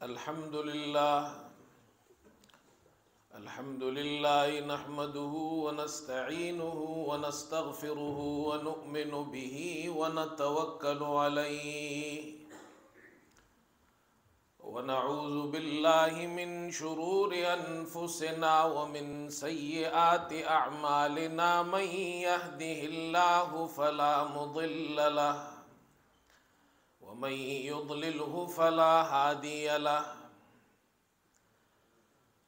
الحمد لله نحمده ونستعينه ونستغفره ونؤمن به ونتوكل عليه ونعوذ بالله من شرور أنفسنا ومن سيئات أعمالنا من يهده الله فلا مضل له ومن يضلله فلا هادي له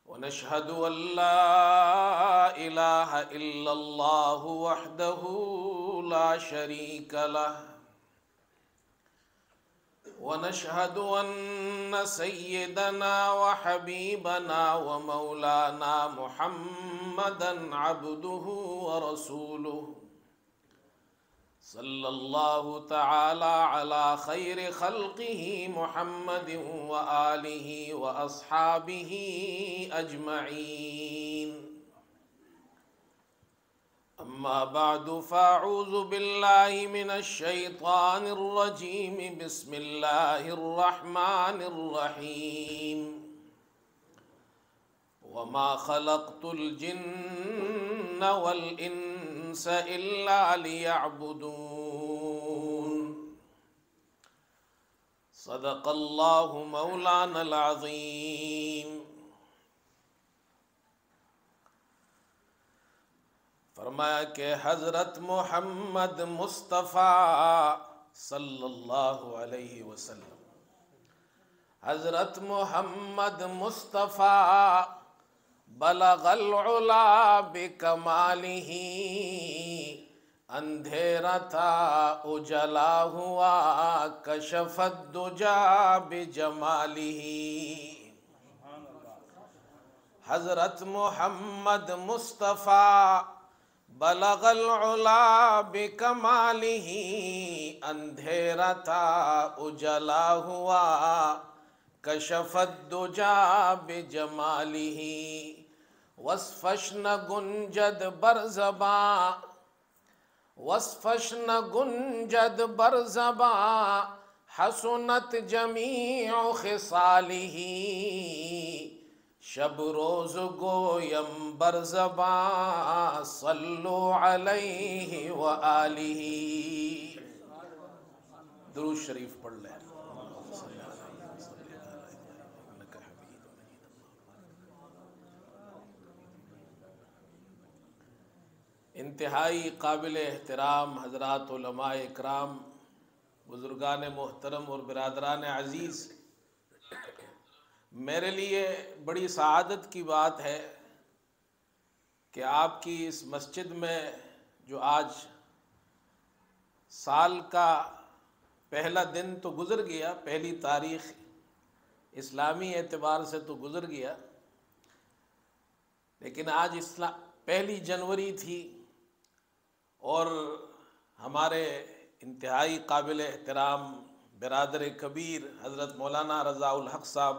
ونشهد أن لا إله إلا الله وحده لا شريك له ونشهد أن سيدنا وحبيبنا ومولانا محمدا عبده ورسوله صلى الله تعالى على خير خلقه محمد وآله وأصحابه أجمعين أما بعد فأعوذ بالله من الشيطان الرجيم بسم الله الرحمن الرحيم وما خلقت الجن والإنس إلا ليعبدون صدق الله مولانا العظيم۔ فرمایا کہ حضرت محمد مصطفیٰ صلی اللہ علیہ وسلم، حضرت محمد مصطفیٰ بلغ العلا بکمالہ، اندھیرا تھا اجلا ہوا کشف الدجا بجمالہ۔ حضرت محمد مصطفیٰ بلغ العلا بکمالہ، اندھیرا تھا اجلا ہوا کشف الدجا بجمالہ۔ وصفش نہ گنجد بر زباں، وصفش نہ گنجد بر زباں، حسنت جمیع خصالہ۔ شب روز گویم بر زباں، صلو علیہ وآلہ۔ درود شریف پڑھ لیں۔ انتہائی قابل احترام حضرات علماء اکرام، بزرگان محترم اور برادران عزیز، میرے لیے بڑی سعادت کی بات ہے کہ آپ کی اس مسجد میں جو آج سال کا پہلا دن تو گزر گیا، پہلی تاریخ اسلامی اعتبار سے تو گزر گیا، لیکن آج پہلی جنوری تھی اور ہمارے انتہائی قابل احترام برادر کبیر حضرت مولانا رضا الحق صاحب،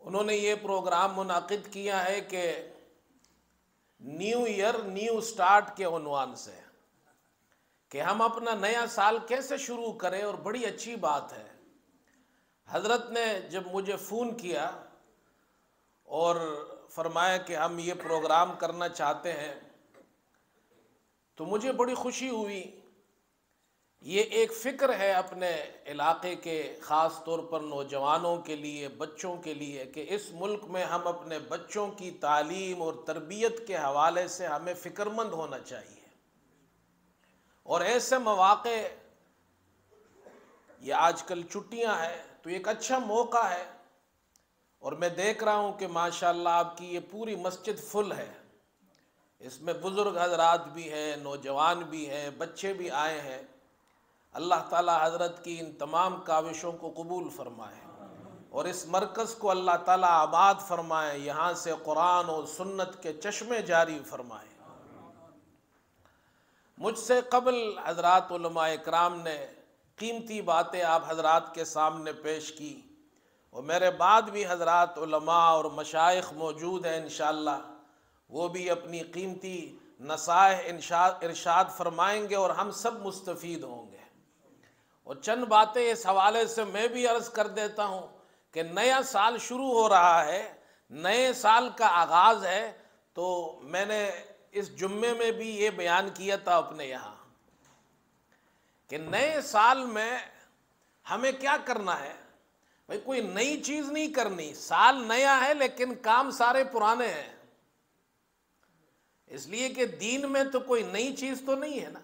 انہوں نے یہ پروگرام منعقد کیا ہے کہ نیو ایئر نیو سٹارٹ کے عنوان سے، کہ ہم اپنا نیا سال کیسے شروع کریں، اور بڑی اچھی بات ہے۔ حضرت نے جب مجھے فون کیا اور فرمایا کہ ہم یہ پروگرام کرنا چاہتے ہیں تو مجھے بڑی خوشی ہوئی۔ یہ ایک فکر ہے اپنے علاقے کے، خاص طور پر نوجوانوں کے لیے، بچوں کے لیے، کہ اس ملک میں ہم اپنے بچوں کی تعلیم اور تربیت کے حوالے سے ہمیں فکرمند ہونا چاہیے، اور ایسے مواقع، یہ آج کل چھٹیاں ہیں تو ایک اچھا موقع ہے، اور میں دیکھ رہا ہوں کہ ماشاءاللہ آپ کی یہ پوری مسجد فل ہے، اس میں بزرگ حضرات بھی ہیں، نوجوان بھی ہیں، بچے بھی آئے ہیں۔ اللہ تعالی حضرت کی ان تمام کاوشوں کو قبول فرمائے، اور اس مرکز کو اللہ تعالی آباد فرمائے، یہاں سے قرآن اور سنت کے چشمے جاری فرمائے۔ مجھ سے قبل حضرات علماء اکرام نے قیمتی باتیں آپ حضرات کے سامنے پیش کی، اور میرے بعد بھی حضرات علماء اور مشائخ موجود ہیں انشاءاللہ، وہ بھی اپنی قیمتی نصائح ارشاد فرمائیں گے اور ہم سب مستفید ہوں گے۔ اور چند باتیں اس حوالے سے میں بھی عرض کر دیتا ہوں کہ نیا سال شروع ہو رہا ہے، نئے سال کا آغاز ہے، تو میں نے اس جمعے میں بھی یہ بیان کیا تھا اپنے یہاں کہ نئے سال میں ہمیں کیا کرنا ہے؟ بھئی کوئی نئی چیز نہیں کرنی، سال نیا ہے لیکن کام سارے پرانے ہیں، اس لیے کہ دین میں تو کوئی نئی چیز تو نہیں ہے نا،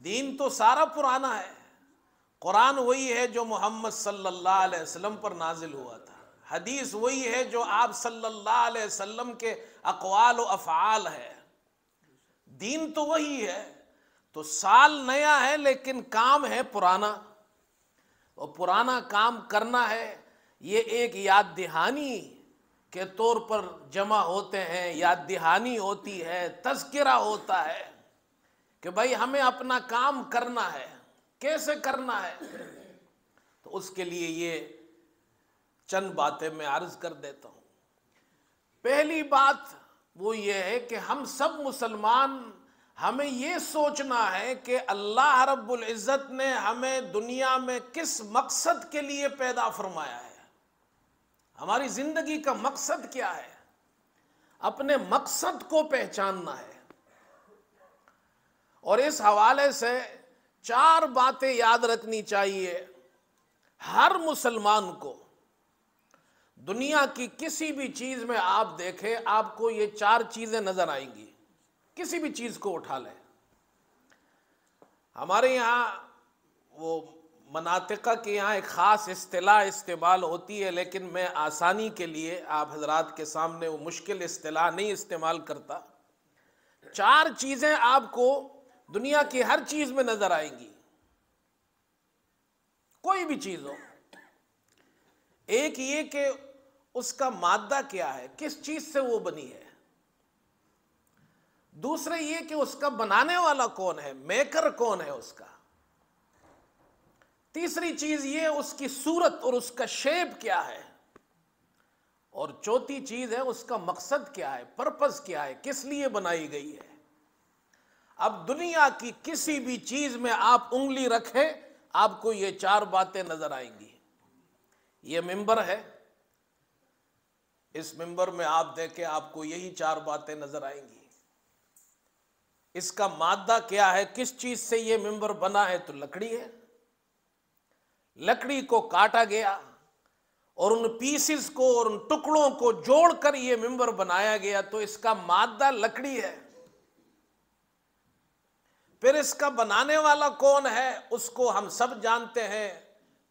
دین تو سارا پرانا ہے۔ قرآن وہی ہے جو محمد صلی اللہ علیہ وسلم پر نازل ہوا تھا، حدیث وہی ہے جو آپ صلی اللہ علیہ وسلم کے اقوال و افعال ہے، دین تو وہی ہے۔ تو سال نیا ہے لیکن کام ہے پرانا، اور پرانا کام کرنا ہے، یہ ایک یاد دہانی کے طور پر جمع ہوتے ہیں، یاد دہانی ہوتی ہے، تذکرہ ہوتا ہے کہ بھائی ہمیں اپنا کام کرنا ہے، کیسے کرنا ہے؟ تو اس کے لیے یہ چند باتیں میں عرض کر دیتا ہوں۔ پہلی بات وہ یہ ہے کہ ہم سب مسلمان ہمیں یہ سوچنا ہے کہ اللہ رب العزت نے ہمیں دنیا میں کس مقصد کے لیے پیدا فرمایا ہے، ہماری زندگی کا مقصد کیا ہے، اپنے مقصد کو پہچاننا ہے۔ اور اس حوالے سے 4 باتیں یاد رکھنی چاہیے ہر مسلمان کو۔ دنیا کی کسی بھی چیز میں آپ دیکھیں، آپ کو یہ 4 چیزیں نظر آئیں گی، کسی بھی چیز کو اٹھا لیں۔ ہمارے یہاں وہ مناطقہ کے یہاں ایک خاص اصطلاح استعمال ہوتی ہے، لیکن میں آسانی کے لیے آپ حضرات کے سامنے وہ مشکل اصطلاح نہیں استعمال کرتا۔ 4 چیزیں آپ کو دنیا کی ہر چیز میں نظر آئیں گی، کوئی بھی چیز ہو۔ ایک یہ کہ اس کا مادہ کیا ہے، کس چیز سے وہ بنی ہے۔ دوسرے یہ کہ اس کا بنانے والا کون ہے، میکر کون ہے اس کا۔ تیسری چیز یہ اس کی صورت اور اس کا شیپ کیا ہے۔ اور چوتھی چیز ہے اس کا مقصد کیا ہے، پرپس کیا ہے، کس لیے بنائی گئی ہے۔ اب دنیا کی کسی بھی چیز میں آپ انگلی رکھیں، آپ کو یہ 4 باتیں نظر آئیں گی۔ یہ ممبر ہے، اس ممبر میں آپ دیکھیں آپ کو یہی 4 باتیں نظر آئیں گی۔ اس کا مادہ کیا ہے، کس چیز سے یہ ممبر بنا ہے، تو لکڑی ہے۔ لکڑی کو کاٹا گیا اور ان پیسز کو اور ان ٹکڑوں کو جوڑ کر یہ ممبر بنایا گیا، تو اس کا مادہ لکڑی ہے۔ پھر اس کا بنانے والا کون ہے، اس کو ہم سب جانتے ہیں،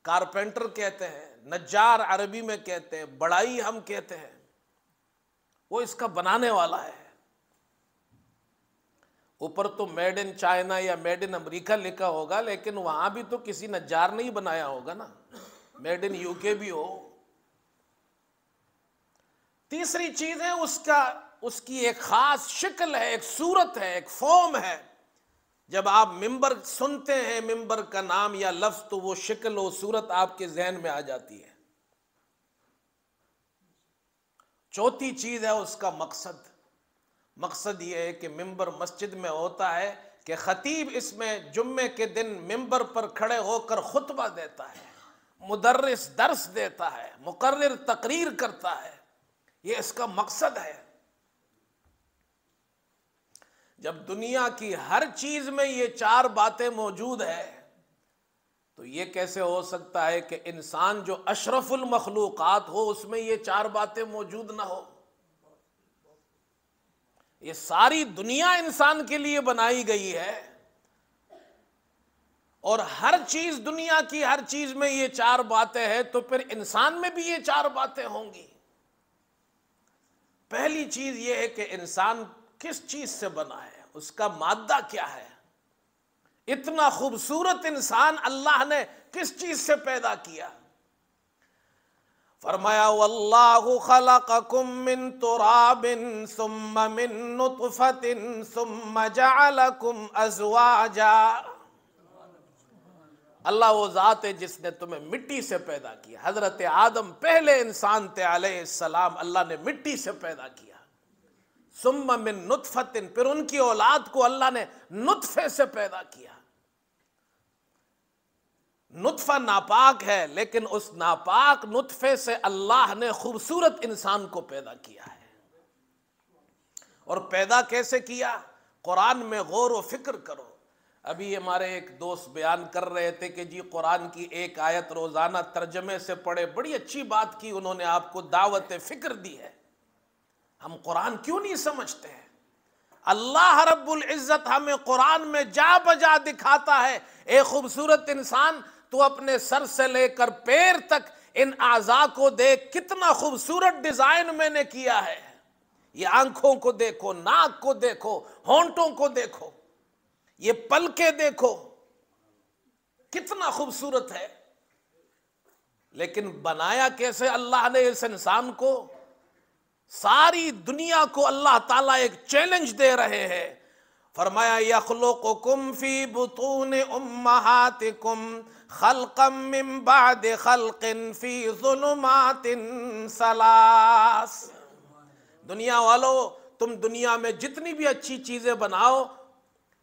کارپینٹر کہتے ہیں، نجار عربی میں کہتے ہیں، بڑائی ہم کہتے ہیں، وہ اس کا بنانے والا ہے۔ اوپر تو میڈ ان چائنا یا میڈ ان امریکہ لکھا ہوگا، لیکن وہاں بھی تو کسی نجار نے ہی بنایا ہوگا نا، میڈ ان یو کے بھی ہو۔ تیسری چیز ہے اس کی ایک خاص شکل ہے، ایک صورت ہے، ایک فارم ہے۔ جب آپ ممبر سنتے ہیں، ممبر کا نام یا لفظ، تو وہ شکل و صورت آپ کے ذہن میں آ جاتی ہے۔ چوتھی چیز ہے اس کا مقصد۔ مقصد یہ ہے کہ ممبر مسجد میں ہوتا ہے کہ خطیب اس میں جمعے کے دن ممبر پر کھڑے ہو کر خطبہ دیتا ہے، مدرس درس دیتا ہے، مقرر تقریر کرتا ہے، یہ اس کا مقصد ہے۔ جب دنیا کی ہر چیز میں یہ 4 باتیں موجود ہے، تو یہ کیسے ہو سکتا ہے کہ انسان جو اشرف المخلوقات ہو، اس میں یہ 4 باتیں موجود نہ ہو۔ یہ ساری دنیا انسان کے لیے بنائی گئی ہے، اور ہر چیز دنیا کی ہر چیز میں یہ 4 باتیں ہیں، تو پھر انسان میں بھی یہ 4 باتیں ہوں گی۔ پہلی چیز یہ ہے کہ انسان کس چیز سے بنا ہے، اس کا مادہ کیا ہے۔ اتنا خوبصورت انسان اللہ نے کس چیز سے پیدا کیا؟ فرمایا واللہ خلقکم من تراب ثم من نطفۃ ثم جعلکم ازواجا۔ اللہ وہ ذات ہے جس نے تمہیں مٹی سے پیدا کیا۔ حضرت آدم پہلے انسان تھے علیہ السلام، اللہ نے مٹی سے پیدا کیا۔ ثم من نطفۃ، پھر ان کی اولاد کو اللہ نے نطفے سے پیدا کیا۔ نطفہ ناپاک ہے، لیکن اس ناپاک نطفے سے اللہ نے خوبصورت انسان کو پیدا کیا ہے۔ اور پیدا کیسے کیا؟ قرآن میں غور و فکر کرو۔ ابھی ہمارے ایک دوست بیان کر رہے تھے کہ جی قرآن کی ایک آیت روزانہ ترجمے سے پڑھے، بڑی اچھی بات کی انہوں نے، آپ کو دعوت فکر دی ہے۔ ہم قرآن کیوں نہیں سمجھتے ہیں؟ اللہ رب العزت ہمیں قرآن میں جا بجا دکھاتا ہے، اے خوبصورت انسان، تو اپنے سر سے لے کر پیر تک ان اعضاء کو دیکھ، کتنا خوبصورت ڈیزائن میں نے کیا ہے۔ یہ آنکھوں کو دیکھو، ناک کو دیکھو، ہونٹوں کو دیکھو، یہ پلکیں دیکھو، کتنا خوبصورت ہے۔ لیکن بنایا کیسے اللہ نے اس انسان کو؟ ساری دنیا کو اللہ تعالیٰ ایک چیلنج دے رہے ہیں۔ فرمایا یخلقکم فی بطون امہاتکم خلقا من بعد خلق فی ظلمات ثلاث۔ دنیا والو، تم دنیا میں جتنی بھی اچھی چیزیں بناؤ،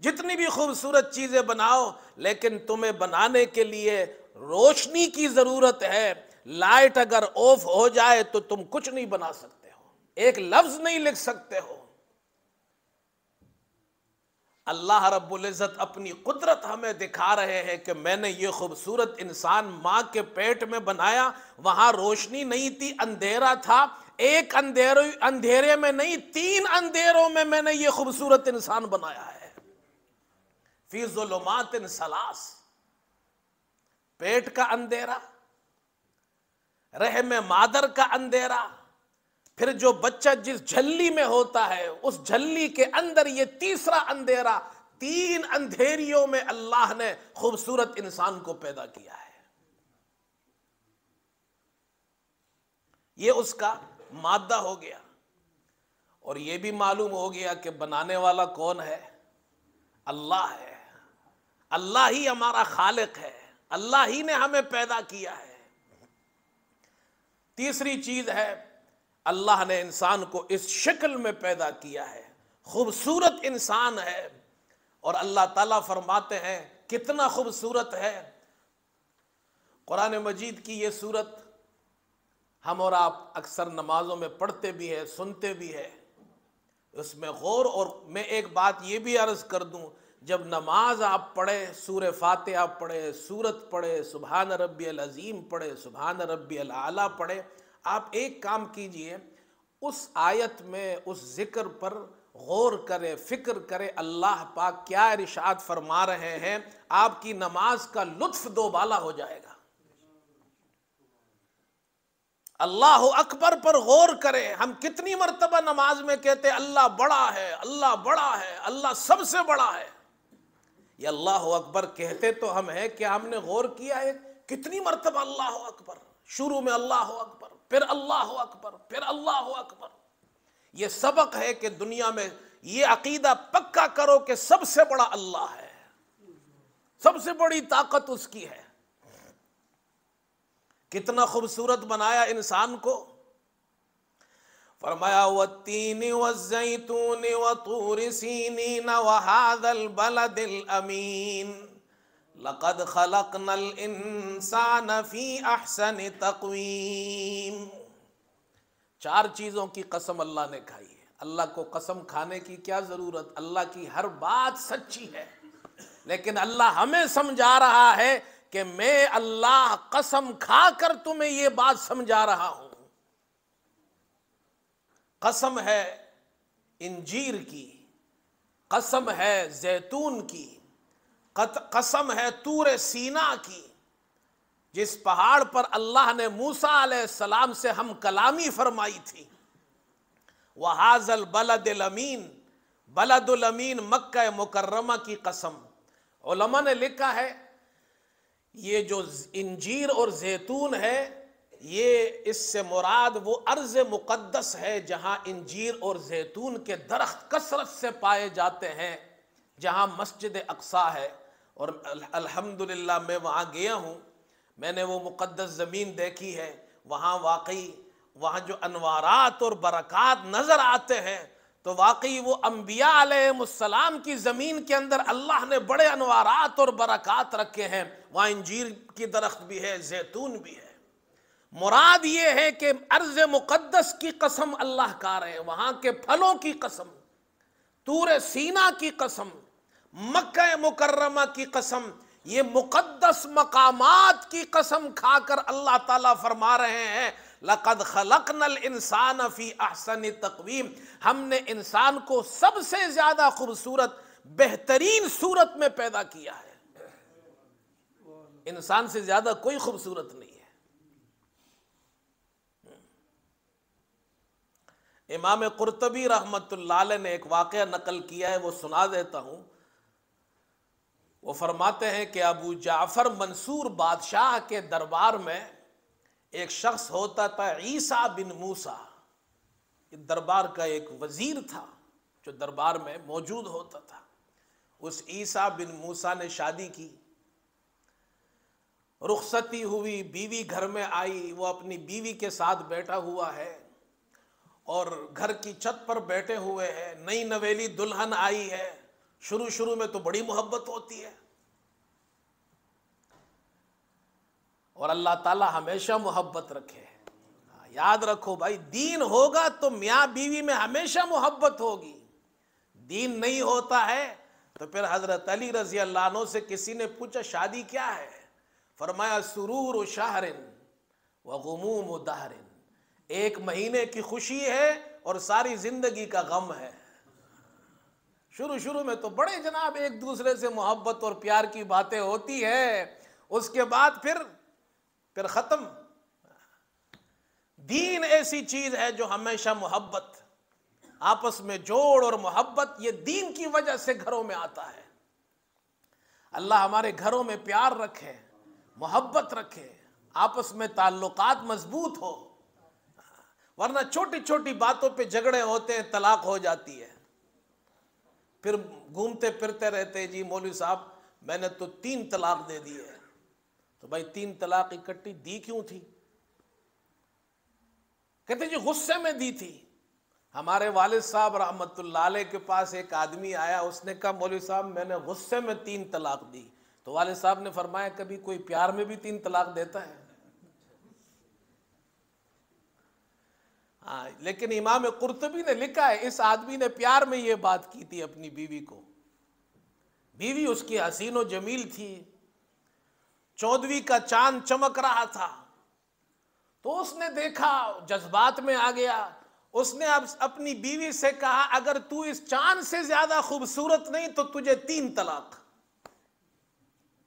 جتنی بھی خوبصورت چیزیں بناؤ، لیکن تمہیں بنانے کے لیے روشنی کی ضرورت ہے۔ لائٹ اگر آف ہو جائے تو تم کچھ نہیں بنا سکتے ہو، ایک لفظ نہیں لکھ سکتے ہو۔ اللہ رب العزت اپنی قدرت ہمیں دکھا رہے ہیں کہ میں نے یہ خوبصورت انسان ماں کے پیٹ میں بنایا، وہاں روشنی نہیں تھی، اندھیرا تھا، ایک اندھیرے میں نہیں، 3 اندھیروں میں میں نے یہ خوبصورت انسان بنایا ہے۔ فی ظلمات ثلاث، پیٹ کا اندھیرا، رحم مادر کا اندھیرا، پھر جو بچہ جس جھلی میں ہوتا ہے اس جھلی کے اندر یہ تیسرا اندھیرا، 3 اندھیریوں میں اللہ نے خوبصورت انسان کو پیدا کیا ہے۔ یہ اس کا مادہ ہو گیا، اور یہ بھی معلوم ہو گیا کہ بنانے والا کون ہے؟ اللہ ہے۔ اللہ ہی ہمارا خالق ہے، اللہ ہی نے ہمیں پیدا کیا ہے۔ تیسری چیز ہے، اللہ نے انسان کو اس شکل میں پیدا کیا ہے، خوبصورت انسان ہے، اور اللہ تعالیٰ فرماتے ہیں کتنا خوبصورت ہے۔ قرآن مجید کی یہ صورت ہم اور آپ اکثر نمازوں میں پڑھتے بھی ہیں، سنتے بھی ہیں، اس میں غور۔ اور میں ایک بات یہ بھی عرض کر دوں، جب نماز آپ پڑھے، سورہ فاتحہ پڑھے، سورت پڑھے، سبحان ربی العظیم پڑھے، سبحان ربی الاعلیٰ پڑھے، آپ ایک کام کیجئے، اس آیت میں اس ذکر پر غور کرے، فکر کرے، اللہ پاک کیا ارشاد فرما رہے ہیں، آپ کی نماز کا لطف دوبالا ہو جائے گا۔ اللہ اکبر پر غور کرے۔ ہم کتنی مرتبہ نماز میں کہتے اللہ بڑا ہے، اللہ بڑا ہے، اللہ سب سے بڑا ہے۔ یہ اللہ اکبر کہتے تو ہم ہیں کہ ہم نے غور کیا ہے کتنی مرتبہ اللہ اکبر؟ شروع میں اللہ اکبر، پھر اللہ اکبر، پھر اللہ اکبر۔ یہ سبق ہے کہ دنیا میں یہ عقیدہ پکا کرو کہ سب سے بڑا اللہ ہے، سب سے بڑی طاقت اس کی ہے۔ کتنا خوبصورت بنایا انسان کو۔ فرمایا والتین والزیتون وطور سینین وہذا البلد الامین لقد خلقنا الانسان فی احسن تقویم۔ 4 چیزوں کی قسم اللہ نے کھائی ہے۔ اللہ کو قسم کھانے کی کیا ضرورت؟ اللہ کی ہر بات سچی ہے، لیکن اللہ ہمیں سمجھا رہا ہے کہ میں اللہ قسم کھا کر تمہیں یہ بات سمجھا رہا ہوں۔ قسم ہے انجیر کی، قسم ہے زیتون کی، قسم ہے طور سینا کی، جس پہاڑ پر اللہ نے موسیٰ علیہ السلام سے ہم کلامی فرمائی تھی۔ وَهَذَا الْبَلَدِ الْأَمِينَ، بلد الامین مکہ مکرمہ کی قسم۔ علماء نے لکھا ہے یہ جو انجیر اور زیتون ہے، یہ اس سے مراد وہ ارض مقدس ہے جہاں انجیر اور زیتون کے درخت کثرت سے پائے جاتے ہیں، جہاں مسجد اقصیٰ ہے۔ اور الحمدللہ میں وہاں گیا ہوں، میں نے وہ مقدس زمین دیکھی ہے، وہاں واقعی وہاں جو انوارات اور برکات نظر آتے ہیں تو واقعی وہ انبیاء علیہ السلام کی زمین کے اندر اللہ نے بڑے انوارات اور برکات رکھے ہیں، وہاں انجیر کی درخت بھی ہے، زیتون بھی ہے۔ مراد یہ ہے کہ ارض مقدس کی قسم اللہ کا رہے، وہاں کے پھلوں کی قسم، طور سینا کی قسم، مکہ مکرمہ کی قسم، یہ مقدس مقامات کی قسم کھا کر اللہ تعالیٰ فرما رہے ہیں لَقَدْ خَلَقْنَا الْإِنسَانَ فِي أَحْسَنِ تَقْوِيمٍ، ہم نے انسان کو سب سے زیادہ خوبصورت بہترین صورت میں پیدا کیا ہے۔ انسان سے زیادہ کوئی خوبصورت نہیں ہے۔ امام قرطبی رحمت اللہ علیہ نے ایک واقعہ نقل کیا ہے، وہ سنا دیتا ہوں۔ وہ فرماتے ہیں کہ ابو جعفر منصور بادشاہ کے دربار میں ایک شخص ہوتا تھا، عیسیٰ بن موسیٰ، دربار کا ایک وزیر تھا جو دربار میں موجود ہوتا تھا۔ اس عیسیٰ بن موسیٰ نے شادی کی، رخصتی ہوئی، بیوی گھر میں آئی، وہ اپنی بیوی کے ساتھ بیٹھا ہوا ہے اور گھر کی چھت پر بیٹھے ہوئے ہیں، نئی نویلی دلہن آئی ہے۔ شروع میں تو بڑی محبت ہوتی ہے، اور اللہ تعالی ہمیشہ محبت رکھے۔ یاد رکھو بھائی، دین ہوگا تو میاں بیوی میں ہمیشہ محبت ہوگی، دین نہیں ہوتا ہے تو پھر حضرت علی رضی اللہ عنہ سے کسی نے پوچھا شادی کیا ہے؟ فرمایا سرور شہر وغموم دہر، ایک مہینے کی خوشی ہے اور ساری زندگی کا غم ہے۔ شروع میں تو بڑے جناب ایک دوسرے سے محبت اور پیار کی باتیں ہوتی ہے، اس کے بعد پھر ختم۔ دین ایسی چیز ہے جو ہمیشہ محبت، آپس میں جوڑ اور محبت، یہ دین کی وجہ سے گھروں میں آتا ہے۔ اللہ ہمارے گھروں میں پیار رکھے، محبت رکھے، آپس میں تعلقات مضبوط ہو، ورنہ چھوٹی چھوٹی باتوں پہ جھگڑے ہوتے ہیں، طلاق ہو جاتی ہے، پھر گھومتے پھرتے رہتے جی مولوی صاحب میں نے تو 3 طلاق دے دی ہے۔ تو بھائی 3 طلاق اکٹھی دی کیوں تھی؟ کہتے جی غصے میں دی تھی۔ ہمارے والد صاحب رحمت اللہ علیہ کے پاس ایک آدمی آیا، اس نے کہا مولوی صاحب میں نے غصے میں 3 طلاق دی۔ تو والد صاحب نے فرمایا کبھی کوئی پیار میں بھی 3 طلاق دیتا ہے؟ لیکن امام قرطبی نے لکھا ہے اس آدمی نے پیار میں یہ بات کی تھی اپنی بیوی کو۔ بیوی اس کی حسین و جمیل تھی، 14ویں کا چاند چمک رہا تھا، تو اس نے دیکھا، جذبات میں آ گیا، اس نے اب اپنی بیوی سے کہا اگر تو اس چاند سے زیادہ خوبصورت نہیں تو تجھے 3 طلاق۔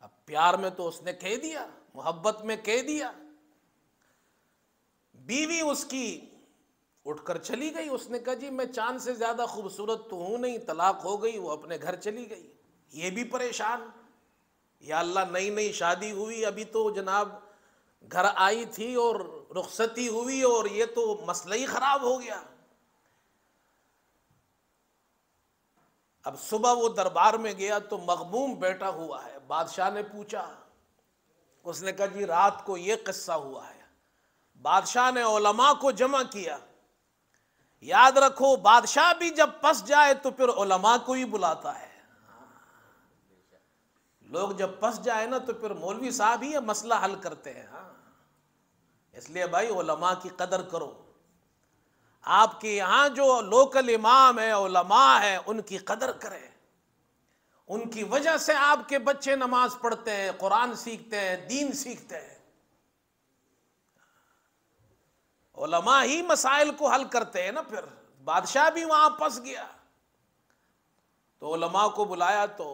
اب پیار میں تو اس نے کہہ دیا، محبت میں کہہ دیا۔ بیوی اس کی اٹھ کر چلی گئی، اس نے کہا جی میں چاند سے زیادہ خوبصورت تو ہوں نہیں، طلاق ہو گئی، وہ اپنے گھر چلی گئی۔ یہ بھی پریشان، یا اللہ نئی شادی ہوئی، ابھی تو جناب گھر آئی تھی اور رخصتی ہوئی اور یہ تو مسئلہ ہی خراب ہو گیا۔ اب صبح وہ دربار میں گیا تو مغموم بیٹھا ہوا ہے، بادشاہ نے پوچھا، اس نے کہا جی رات کو یہ قصہ ہوا ہے۔ بادشاہ نے علماء کو جمع کیا۔ یاد رکھو بادشاہ بھی جب پس جائے تو پھر علماء کو ہی بلاتا ہے۔ لوگ جب پس جائے نا تو پھر مولوی صاحب ہی یہ مسئلہ حل کرتے ہیں۔ اس لیے بھائی علماء کی قدر کرو، آپ کے یہاں جو لوکل امام ہے، علماء ہے، ان کی قدر کریں، ان کی وجہ سے آپ کے بچے نماز پڑھتے ہیں، قرآن سیکھتے ہیں، دین سیکھتے ہیں۔ علماء ہی مسائل کو حل کرتے ہیں نا۔ پھر بادشاہ بھی وہاں پس گیا تو علماء کو بلایا تو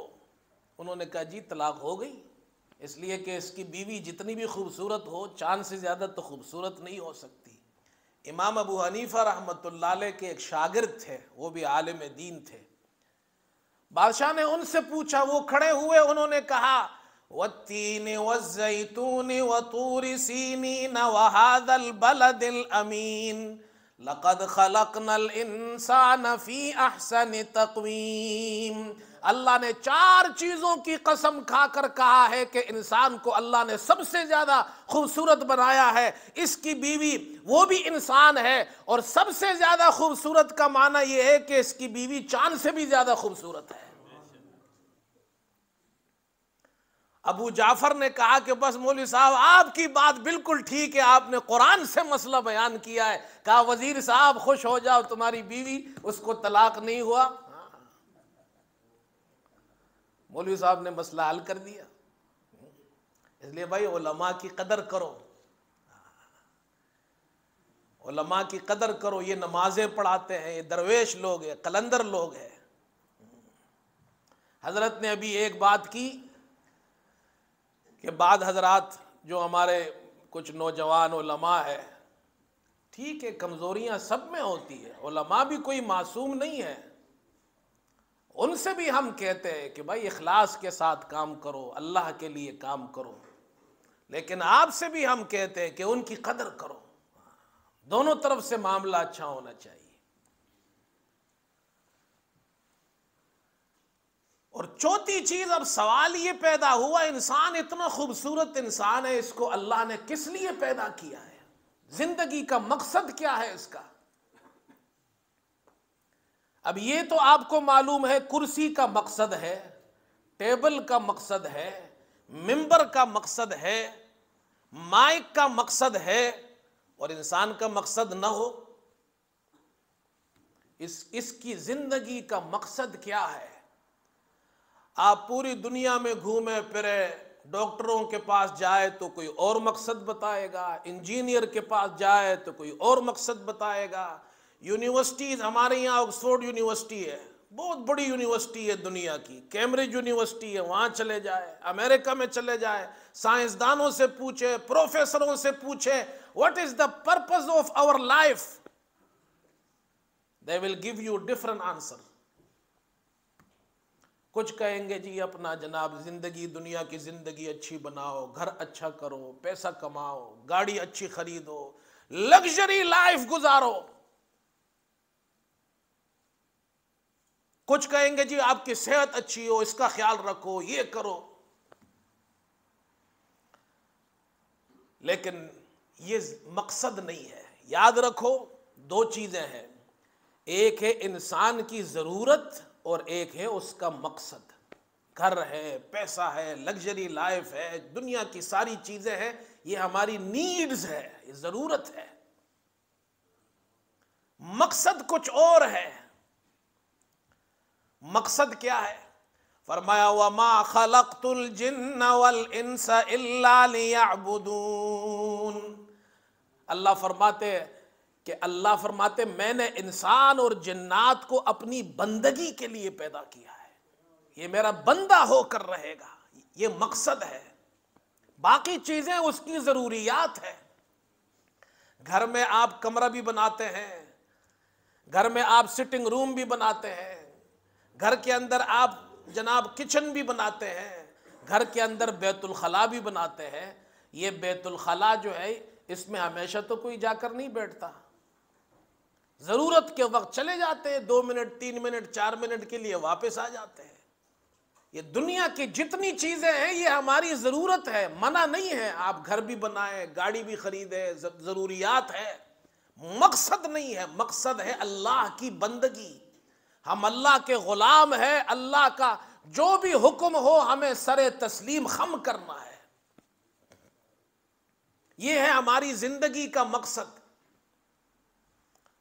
انہوں نے کہا جی طلاق ہو گئی، اس لیے کہ اس کی بیوی جتنی بھی خوبصورت ہو چاند سے زیادہ تو خوبصورت نہیں ہو سکتی۔ امام ابو حنیفہ رحمت اللہ علیہ کے ایک شاگرد تھے، وہ بھی عالم دین تھے۔ بادشاہ نے ان سے پوچھا، وہ کھڑے ہوئے، انہوں نے کہا والتین والزیتون وطور سینین وهذا البلد الامین لقد خلقنا الانسان فی احسن تقویم۔ اللہ نے 4 چیزوں کی قسم کھا کر کہا ہے کہ انسان کو اللہ نے سب سے زیادہ خوبصورت بنایا ہے، اس کی بیوی وہ بھی انسان ہے، اور سب سے زیادہ خوبصورت کا معنی یہ ہے کہ اس کی بیوی چاند سے بھی زیادہ خوبصورت ہے۔ ابو جعفر نے کہا کہ بس مولوی صاحب آپ کی بات بالکل ٹھیک ہے، آپ نے قرآن سے مسئلہ بیان کیا ہے۔ کہا وزیر صاحب خوش ہو جاؤ، تمہاری بیوی اس کو طلاق نہیں ہوا۔ مولوی صاحب نے مسئلہ حل کر دیا۔ اس لیے بھائی علماء کی قدر کرو، علماء کی قدر کرو، یہ نمازیں پڑھاتے ہیں، یہ درویش لوگ ہیں، قلندر لوگ ہیں۔ حضرت نے ابھی ایک بات کی کہ بعض حضرات جو ہمارے کچھ نوجوان علماء ہے، ٹھیک ہے کمزوریاں سب میں ہوتی ہے، علماء بھی کوئی معصوم نہیں ہے، ان سے بھی ہم کہتے ہیں کہ بھائی اخلاص کے ساتھ کام کرو، اللہ کے لیے کام کرو، لیکن آپ سے بھی ہم کہتے ہیں کہ ان کی قدر کرو، دونوں طرف سے معاملہ اچھا ہونا چاہیے۔ اور چوتھی چیز، اب سوال یہ پیدا ہوا، انسان اتنا خوبصورت انسان ہے، اس کو اللہ نے کس لیے پیدا کیا ہے؟ زندگی کا مقصد کیا ہے اس کا؟ اب یہ تو آپ کو معلوم ہے، کرسی کا مقصد ہے، ٹیبل کا مقصد ہے، ممبر کا مقصد ہے، مائک کا مقصد ہے، اور انسان کا مقصد نہ ہو؟ اس کی زندگی کا مقصد کیا ہے؟ آپ پوری دنیا میں گھومے پھرے، ڈاکٹروں کے پاس جائے تو کوئی اور مقصد بتائے گا، انجینئر کے پاس جائے تو کوئی اور مقصد بتائے گا، یونیورسٹیز، ہمارے یہاں آکسفورڈ یونیورسٹی ہے، بہت بڑی یونیورسٹی ہے دنیا کی، کیمبرج یونیورسٹی ہے، وہاں چلے جائے، امریکہ میں چلے جائے، سائنسدانوں سے پوچھے، پروفیسروں سے پوچھے what is the purpose of our life, they will give you different answer۔ کچھ کہیں گے جی اپنا جناب زندگی، دنیا کی زندگی اچھی بناؤ، گھر اچھا کرو، پیسہ کماؤ، گاڑی اچھی خریدو، لگژری لائف گزارو۔ کچھ کہیں گے جی آپ کی صحت اچھی ہو، اس کا خیال رکھو، یہ کرو۔ لیکن یہ مقصد نہیں ہے۔ یاد رکھو 2 چیزیں ہیں، ایک ہے انسان کی ضرورت اور ایک ہے اس کا مقصد۔ گھر ہے، پیسہ ہے، لگژری لائف ہے، دنیا کی ساری چیزیں ہیں، یہ ہماری نیڈز ہے، یہ ضرورت ہے۔ مقصد کچھ اور ہے۔ مقصد کیا ہے؟ فرمایا وَمَا خَلَقْتُ الْجِنَّ وَالْإِنسَ إِلَّا لِيَعْبُدُونَ۔ اللہ فرماتے میں نے انسان اور جنات کو اپنی بندگی کے لیے پیدا کیا ہے، یہ میرا بندہ ہو کر رہے گا، یہ مقصد ہے۔ باقی چیزیں اس کی ضروریات ہے۔ گھر میں آپ کمرہ بھی بناتے ہیں، گھر میں آپ سٹنگ روم بھی بناتے ہیں، گھر کے اندر آپ جناب کچن بھی بناتے ہیں، گھر کے اندر بیت الخلاء بھی بناتے ہیں۔ یہ بیت الخلاء جو ہے اس میں ہمیشہ تو کوئی جا کر نہیں بیٹھتا، ضرورت کے وقت چلے جاتے ہیں، 2 منٹ 3 منٹ 4 منٹ کے لیے واپس آ جاتے ہیں۔ یہ دنیا کی جتنی چیزیں ہیں یہ ہماری ضرورت ہے، منع نہیں ہے، آپ گھر بھی بنائیں، گاڑی بھی خریدیں، ضروریات ہے، مقصد نہیں ہے۔ مقصد ہے اللہ کی بندگی، ہم اللہ کے غلام ہیں، اللہ کا جو بھی حکم ہو ہمیں سر تسلیم خم کرنا ہے، یہ ہے ہماری زندگی کا مقصد۔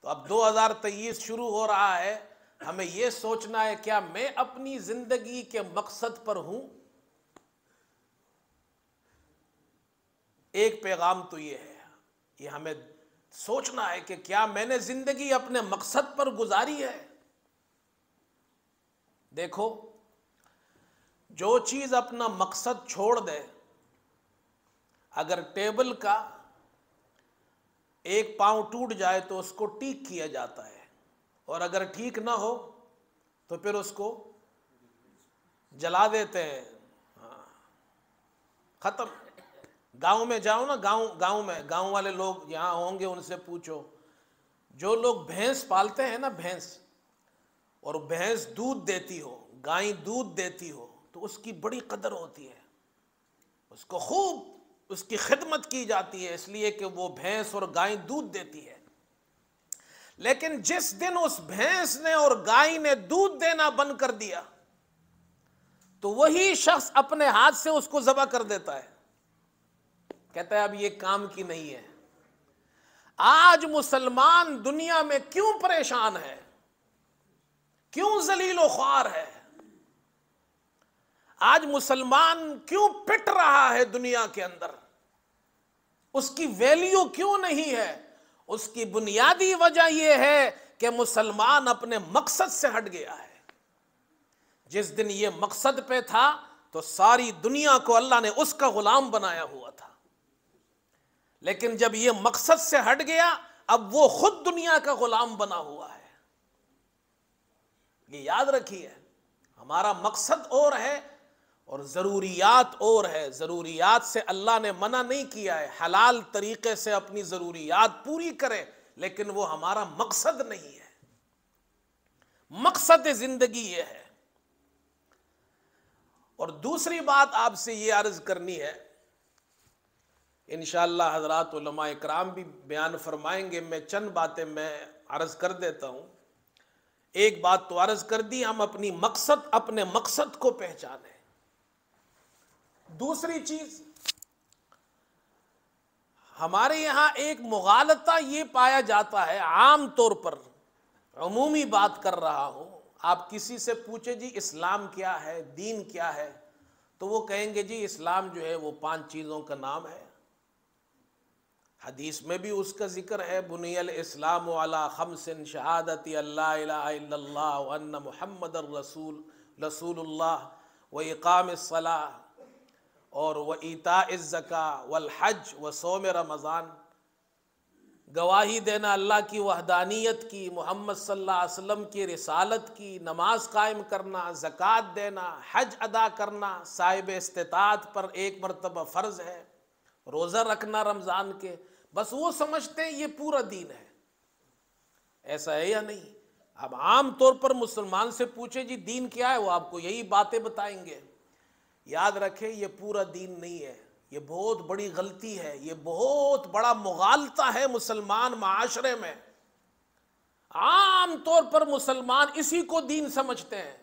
تو اب 2023 شروع ہو رہا ہے، ہمیں یہ سوچنا ہے کیا میں اپنی زندگی کے مقصد پر ہوں؟ ایک پیغام تو یہ ہے، یہ ہمیں سوچنا ہے کہ کیا میں نے زندگی اپنے مقصد پر گزاری ہے؟ دیکھو، جو چیز اپنا مقصد چھوڑ دے، اگر ٹیبل کا ایک پاؤں ٹوٹ جائے تو اس کو ٹھیک کیا جاتا ہے، اور اگر ٹھیک نہ ہو تو پھر اس کو جلا دیتے ہیں، ختم۔ گاؤں میں جاؤ نا، گاؤں والے لوگ یہاں ہوں گے، ان سے پوچھو، جو لوگ بھینس پالتے ہیں نا، بھینس، اور بھینس دودھ دیتی ہو، گائیں دودھ دیتی ہو تو اس کی بڑی قدر ہوتی ہے، اس کو خوب اس کی خدمت کی جاتی ہے، اس لیے کہ وہ بھینس اور گائیں دودھ دیتی ہے۔ لیکن جس دن اس بھینس نے اور گائیں نے دودھ دینا بند کر دیا تو وہی شخص اپنے ہاتھ سے اس کو ذبح کر دیتا ہے، کہتا ہے اب یہ کام کی نہیں ہے۔ آج مسلمان دنیا میں کیوں پریشان ہے، کیوں ذلیل و خوار ہے؟ آج مسلمان کیوں پٹ رہا ہے دنیا کے اندر؟ اس کی ویلیو کیوں نہیں ہے؟ اس کی بنیادی وجہ یہ ہے کہ مسلمان اپنے مقصد سے ہٹ گیا ہے۔ جس دن یہ مقصد پہ تھا تو ساری دنیا کو اللہ نے اس کا غلام بنایا ہوا تھا، لیکن جب یہ مقصد سے ہٹ گیا اب وہ خود دنیا کا غلام بنا ہوا ہے۔ یہ یاد رکھیے، ہمارا مقصد اور ہے اور ضروریات اور ہے۔ ضروریات سے اللہ نے منع نہیں کیا ہے، حلال طریقے سے اپنی ضروریات پوری کرے، لیکن وہ ہمارا مقصد نہیں ہے۔ مقصد زندگی یہ ہے۔ اور دوسری بات آپ سے یہ عرض کرنی ہے، انشاءاللہ حضرات علماء اکرام بھی بیان فرمائیں گے، میں چند باتیں میں عرض کر دیتا ہوں۔ ایک بات تو عرض کر دی، ہم اپنے مقصد کو پہچانیں۔ دوسری چیز، ہمارے یہاں ایک مغالطہ یہ پایا جاتا ہے، عام طور پر عمومی بات کر رہا ہوں، آپ کسی سے پوچھیں جی اسلام کیا ہے، دین کیا ہے، تو وہ کہیں گے جی اسلام جو ہے وہ 5 چیزوں کا نام ہے۔ حدیث میں بھی اس کا ذکر ہے، بنی الاسلام علی 5 شہادت اللہ الہ الا اللہ وان محمد رسول اللہ واقام الصلاۃ اور وایتاء الزکاۃ والحج وصوم رمضان، گواہی دینا اللہ کی وحدانیت کی، محمد صلی اللہ علیہ وسلم کی رسالت کی، نماز قائم کرنا، زکوٰۃ دینا، حج ادا کرنا صاحب استطاعت پر 1 مرتبہ فرض ہے، روزہ رکھنا رمضان کے، بس وہ سمجھتے ہیں یہ پورا دین ہے۔ ایسا ہے یا نہیں؟ اب عام طور پر مسلمان سے پوچھے جی دین کیا ہے، وہ آپ کو یہی باتیں بتائیں گے۔ یاد رکھیں یہ پورا دین نہیں ہے، یہ بہت بڑی غلطی ہے، یہ بہت بڑا مغالطہ ہے مسلمان معاشرے میں۔ عام طور پر مسلمان اسی کو دین سمجھتے ہیں،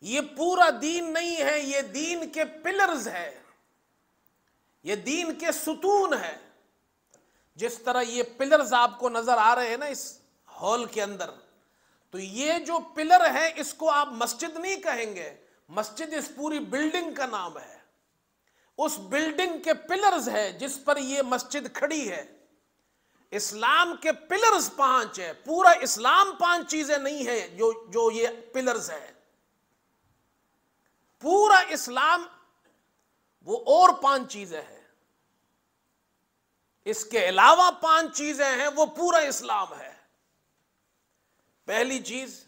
یہ پورا دین نہیں ہے، یہ دین کے پلرز ہے، یہ دین کے ستون ہے۔ جس طرح یہ پلرز آپ کو نظر آ رہے ہیں نا اس ہال کے اندر، تو یہ جو پلر ہے اس کو آپ مسجد نہیں کہیں گے، مسجد اس پوری بلڈنگ کا نام ہے۔ اس بلڈنگ کے پلرز ہے جس پر یہ مسجد کھڑی ہے۔ اسلام کے پلرز 5 ہیں، پورا اسلام 5 چیزیں نہیں ہے جو یہ پلرز ہے۔ پورا اسلام وہ اور 5 چیزیں ہیں، اس کے علاوہ 5 چیزیں ہیں، وہ پورا اسلام ہے۔ پہلی چیز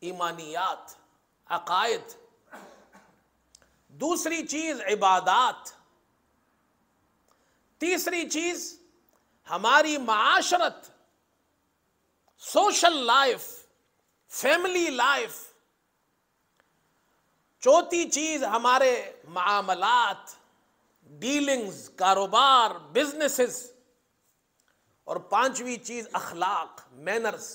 ایمانیات، عقائد۔ دوسری چیز عبادات۔ تیسری چیز ہماری معاشرت، سوشل لائف، فیملی لائف۔ چوتھی چیز ہمارے معاملات، ڈیلنگز، کاروبار، بزنسز۔ اور 5ویں چیز اخلاق، مینرز۔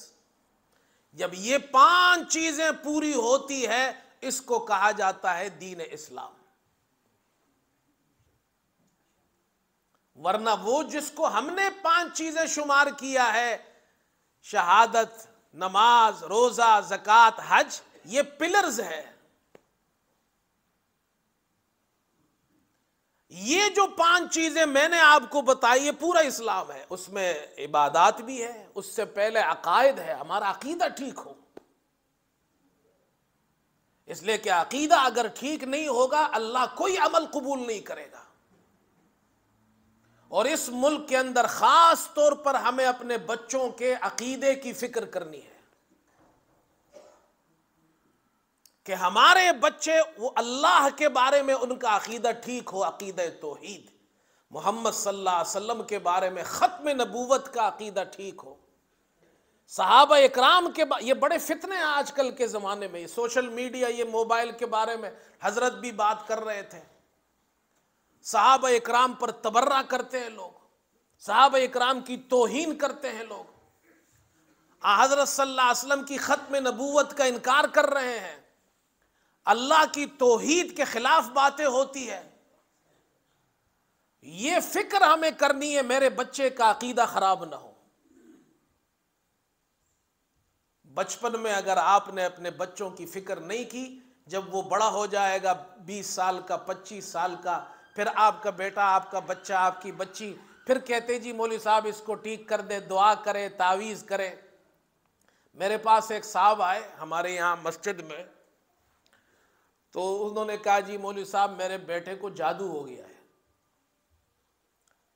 جب یہ 5 چیزیں پوری ہوتی ہے اس کو کہا جاتا ہے دین اسلام۔ ورنہ وہ جس کو ہم نے 5 چیزیں شمار کیا ہے، شہادت، نماز، روزہ، زکوٰۃ، حج، یہ پلرز ہے۔ یہ جو 5 چیزیں میں نے آپ کو بتائی یہ پورا اسلام ہے۔ اس میں عبادات بھی ہے، اس سے پہلے عقائد ہے، ہمارا عقیدہ ٹھیک ہو۔ اس لیے کہ عقیدہ اگر ٹھیک نہیں ہوگا اللہ کوئی عمل قبول نہیں کرے گا۔ اور اس ملک کے اندر خاص طور پر ہمیں اپنے بچوں کے عقیدے کی فکر کرنی ہے کہ ہمارے بچے وہ اللہ کے بارے میں ان کا عقیدہ ٹھیک ہو، عقیدہ توحید، محمد صلی اللہ علیہ وسلم کے بارے میں ختم نبوت کا عقیدہ ٹھیک ہو، صحابہ اکرام کے یہ بڑے فتنے ہیں آج کل کے زمانے میں، یہ سوشل میڈیا، یہ موبائل کے بارے میں حضرت بھی بات کر رہے تھے۔ صحابہ اکرام پر تبرہ کرتے ہیں لوگ، صحابہ اکرام کی توہین کرتے ہیں لوگ، حضرت صلی اللہ علیہ وسلم کی ختم نبوت کا انکار کر رہے ہیں، اللہ کی توحید کے خلاف باتیں ہوتی ہے۔ یہ فکر ہمیں کرنی ہے میرے بچے کا عقیدہ خراب نہ ہو۔ بچپن میں اگر آپ نے اپنے بچوں کی فکر نہیں کی، جب وہ بڑا ہو جائے گا 20 سال کا 25 سال کا، پھر آپ کا بیٹا، آپ کا بچہ، آپ کی بچی پھر کہتے جی مولوی صاحب اس کو ٹھیک کر دے، دعا کرے، تعویذ کرے۔ میرے پاس ایک صاحب آئے ہمارے یہاں مسجد میں، تو انہوں نے کہا جی مولوی صاحب میرے بیٹے کو جادو ہو گیا ہے،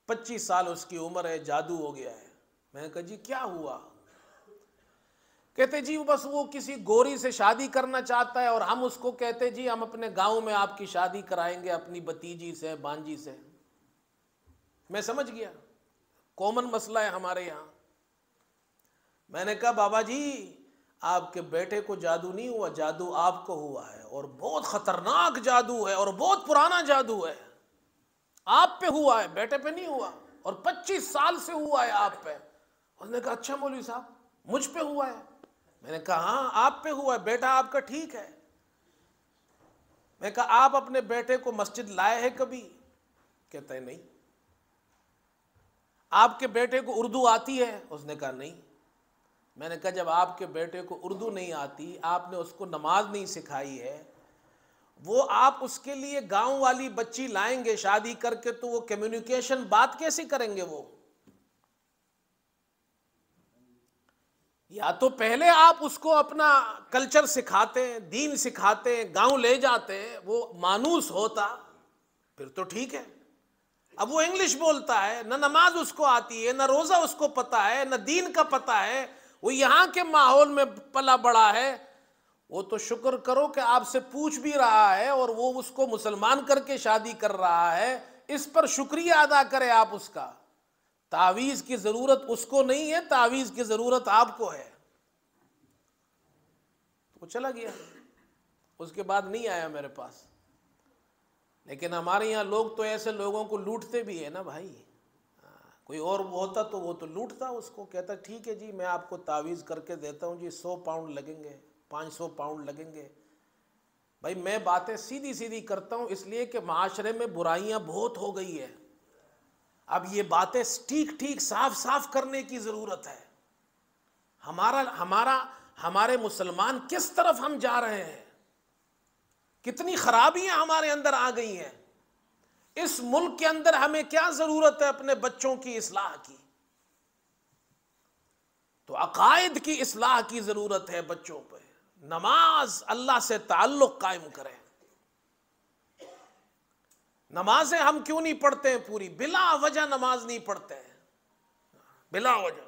25 سال اس کی عمر ہے، جادو ہو گیا ہے۔ میں نے کہا جی کیا ہوا؟ کہتے جی بس وہ کسی گوری سے شادی کرنا چاہتا ہے، اور ہم اس کو کہتے جی ہم اپنے گاؤں میں آپ کی شادی کرائیں گے اپنی بھتیجی سے، بانجی سے۔ میں سمجھ گیا کامن مسئلہ ہے ہمارے یہاں۔ میں نے کہا بابا جی آپ کے بیٹے کو جادو نہیں ہوا، جادو آپ کو ہوا ہے، اور بہت خطرناک جادو ہے، اور بہت پرانا جادو ہے، آپ پہ ہوا ہے، بیٹے پہ نہیں ہوا، اور 25 سال سے ہوا ہے آپ پہ۔ اس نے کہا اچھا مولوی صاحب مجھ پہ ہوا ہے؟ میں نے کہا ہاں آپ پہ ہوا ہے، بیٹا آپ کا ٹھیک ہے۔ میں نے کہا آپ اپنے بیٹے کو مسجد لائے ہیں کبھی؟ کہتا ہے نہیں۔ آپ کے بیٹے کو اردو آتی ہے؟ اس نے کہا نہیں۔ میں نے کہا جب آپ کے بیٹے کو اردو نہیں آتی، آپ نے اس کو نماز نہیں سکھائی ہے، وہ آپ اس کے لیے گاؤں والی بچی لائیں گے شادی کر کے، تو وہ کمیونیکیشن بات کیسے کریں گے؟ وہ یا تو پہلے آپ اس کو اپنا کلچر سکھاتے، دین سکھاتے، گاؤں لے جاتے، وہ مانوس ہوتا، پھر تو ٹھیک ہے۔ اب وہ انگلش بولتا ہے، نہ نماز اس کو آتی ہے، نہ روزہ اس کو پتہ ہے، نہ دین کا پتہ ہے، وہ یہاں کے ماحول میں پلا بڑا ہے۔ وہ تو شکر کرو کہ آپ سے پوچھ بھی رہا ہے، اور وہ اس کو مسلمان کر کے شادی کر رہا ہے، اس پر شکریہ ادا کرے آپ اس کا۔ تعویذ کی ضرورت اس کو نہیں ہے، تعویذ کی ضرورت آپ کو ہے۔ وہ چلا گیا، اس کے بعد نہیں آیا میرے پاس۔ لیکن ہمارے یہاں لوگ تو ایسے لوگوں کو لوٹتے بھی ہیں نا بھائی، کوئی اور ہوتا تو وہ تو لوٹتا، اس کو کہتا ٹھیک ہے جی میں آپ کو تعویذ کر کے دیتا ہوں جی، 100 پاؤنڈ لگیں گے، 500 پاؤنڈ لگیں گے۔ بھائی میں باتیں سیدھی سیدھی کرتا ہوں، اس لیے کہ معاشرے میں برائیاں بہت ہو گئی ہے، اب یہ باتیں ٹھیک ٹھیک صاف صاف کرنے کی ضرورت ہے۔ ہمارے مسلمان کس طرف ہم جا رہے ہیں، کتنی خرابیاں ہمارے اندر آ گئی ہیں۔ اس ملک کے اندر ہمیں کیا ضرورت ہے اپنے بچوں کی اصلاح کی؟ تو عقائد کی اصلاح کی ضرورت ہے بچوں پہ۔ نماز، اللہ سے تعلق قائم کریں۔ نمازیں ہم کیوں نہیں پڑھتے ہیں پوری؟ بلا وجہ نماز نہیں پڑھتے ہیں، بلا وجہ۔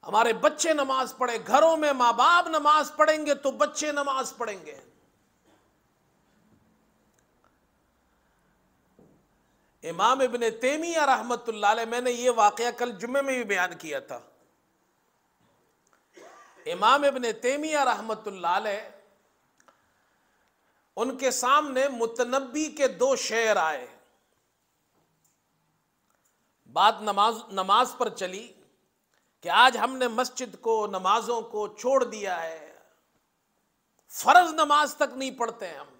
ہمارے بچے نماز پڑھیں، گھروں میں ماں باپ نماز پڑھیں گے تو بچے نماز پڑھیں گے۔ امام ابن تیمیہ رحمت اللہ علیہ، میں نے یہ واقعہ کل جمعے میں بھی بیان کیا تھا۔ امام ابن تیمیہ رحمت اللہ علیہ، ان کے سامنے متنبی کے 2 شعر آئے، بات نماز پر چلی کہ آج ہم نے مسجد کو، نمازوں کو چھوڑ دیا ہے، فرض نماز تک نہیں پڑھتے ہیں ہم،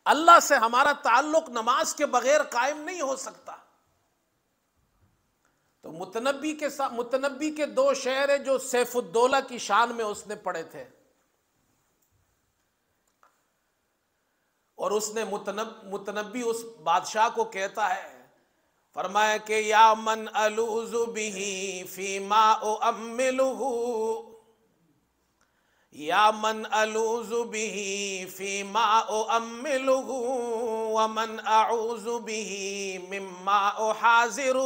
اللہ سے ہمارا تعلق نماز کے بغیر قائم نہیں ہو سکتا۔ تو متنبی کے 2 شعر ہیں جو سیف الدولہ کی شان میں اس نے پڑھے تھے، اور اس نے متنبی اس بادشاہ کو کہتا ہے، فرمایا کہ یا من الوذ به فیما اؤملہ، یا من الوذ به فیما اؤملہ ومن اعوذ به مما احاذرہ۔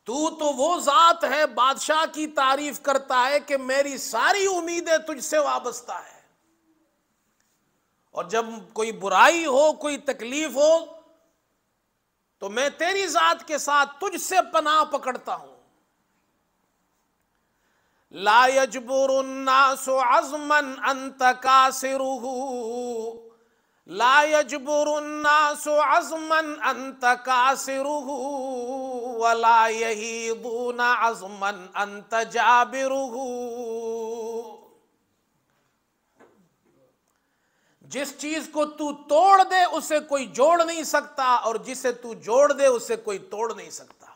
تو وہ ذات ہے، بادشاہ کی تعریف کرتا ہے کہ میری ساری امیدیں تجھ سے وابستہ ہے، اور جب کوئی برائی ہو، کوئی تکلیف ہو، تو میں تیری ذات کے ساتھ تجھ سے پناہ پکڑتا ہوں۔ لا یجبر الناس عزما انت کاسرہ، لا یجبر الناس عزما انت کاسرہ ولا یحیضون عزما انت جابرہ۔ جس چیز کو تو توڑ دے اسے کوئی جوڑ نہیں سکتا، اور جسے تو جوڑ دے اسے کوئی توڑ نہیں سکتا۔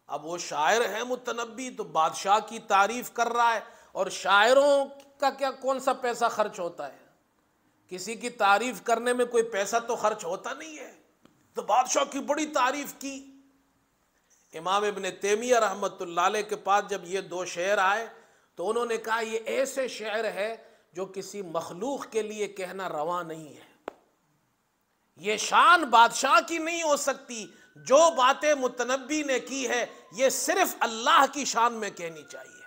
اب وہ شاعر ہے متنبی، تو بادشاہ کی تعریف کر رہا ہے، اور شاعروں کا کیا کون سا پیسہ خرچ ہوتا ہے؟ کسی کی تعریف کرنے میں کوئی پیسہ تو خرچ ہوتا نہیں ہے، تو بادشاہ کی بڑی تعریف کی۔ امام ابن تیمیہ رحمۃ اللہ علیہ کے پاس جب یہ دو شعر آئے تو انہوں نے کہا یہ ایسے شعر ہے جو کسی مخلوق کے لیے کہنا رواں نہیں ہے، یہ شان بادشاہ کی نہیں ہو سکتی، جو باتیں متنبی نے کی ہے یہ صرف اللہ کی شان میں کہنی چاہیے۔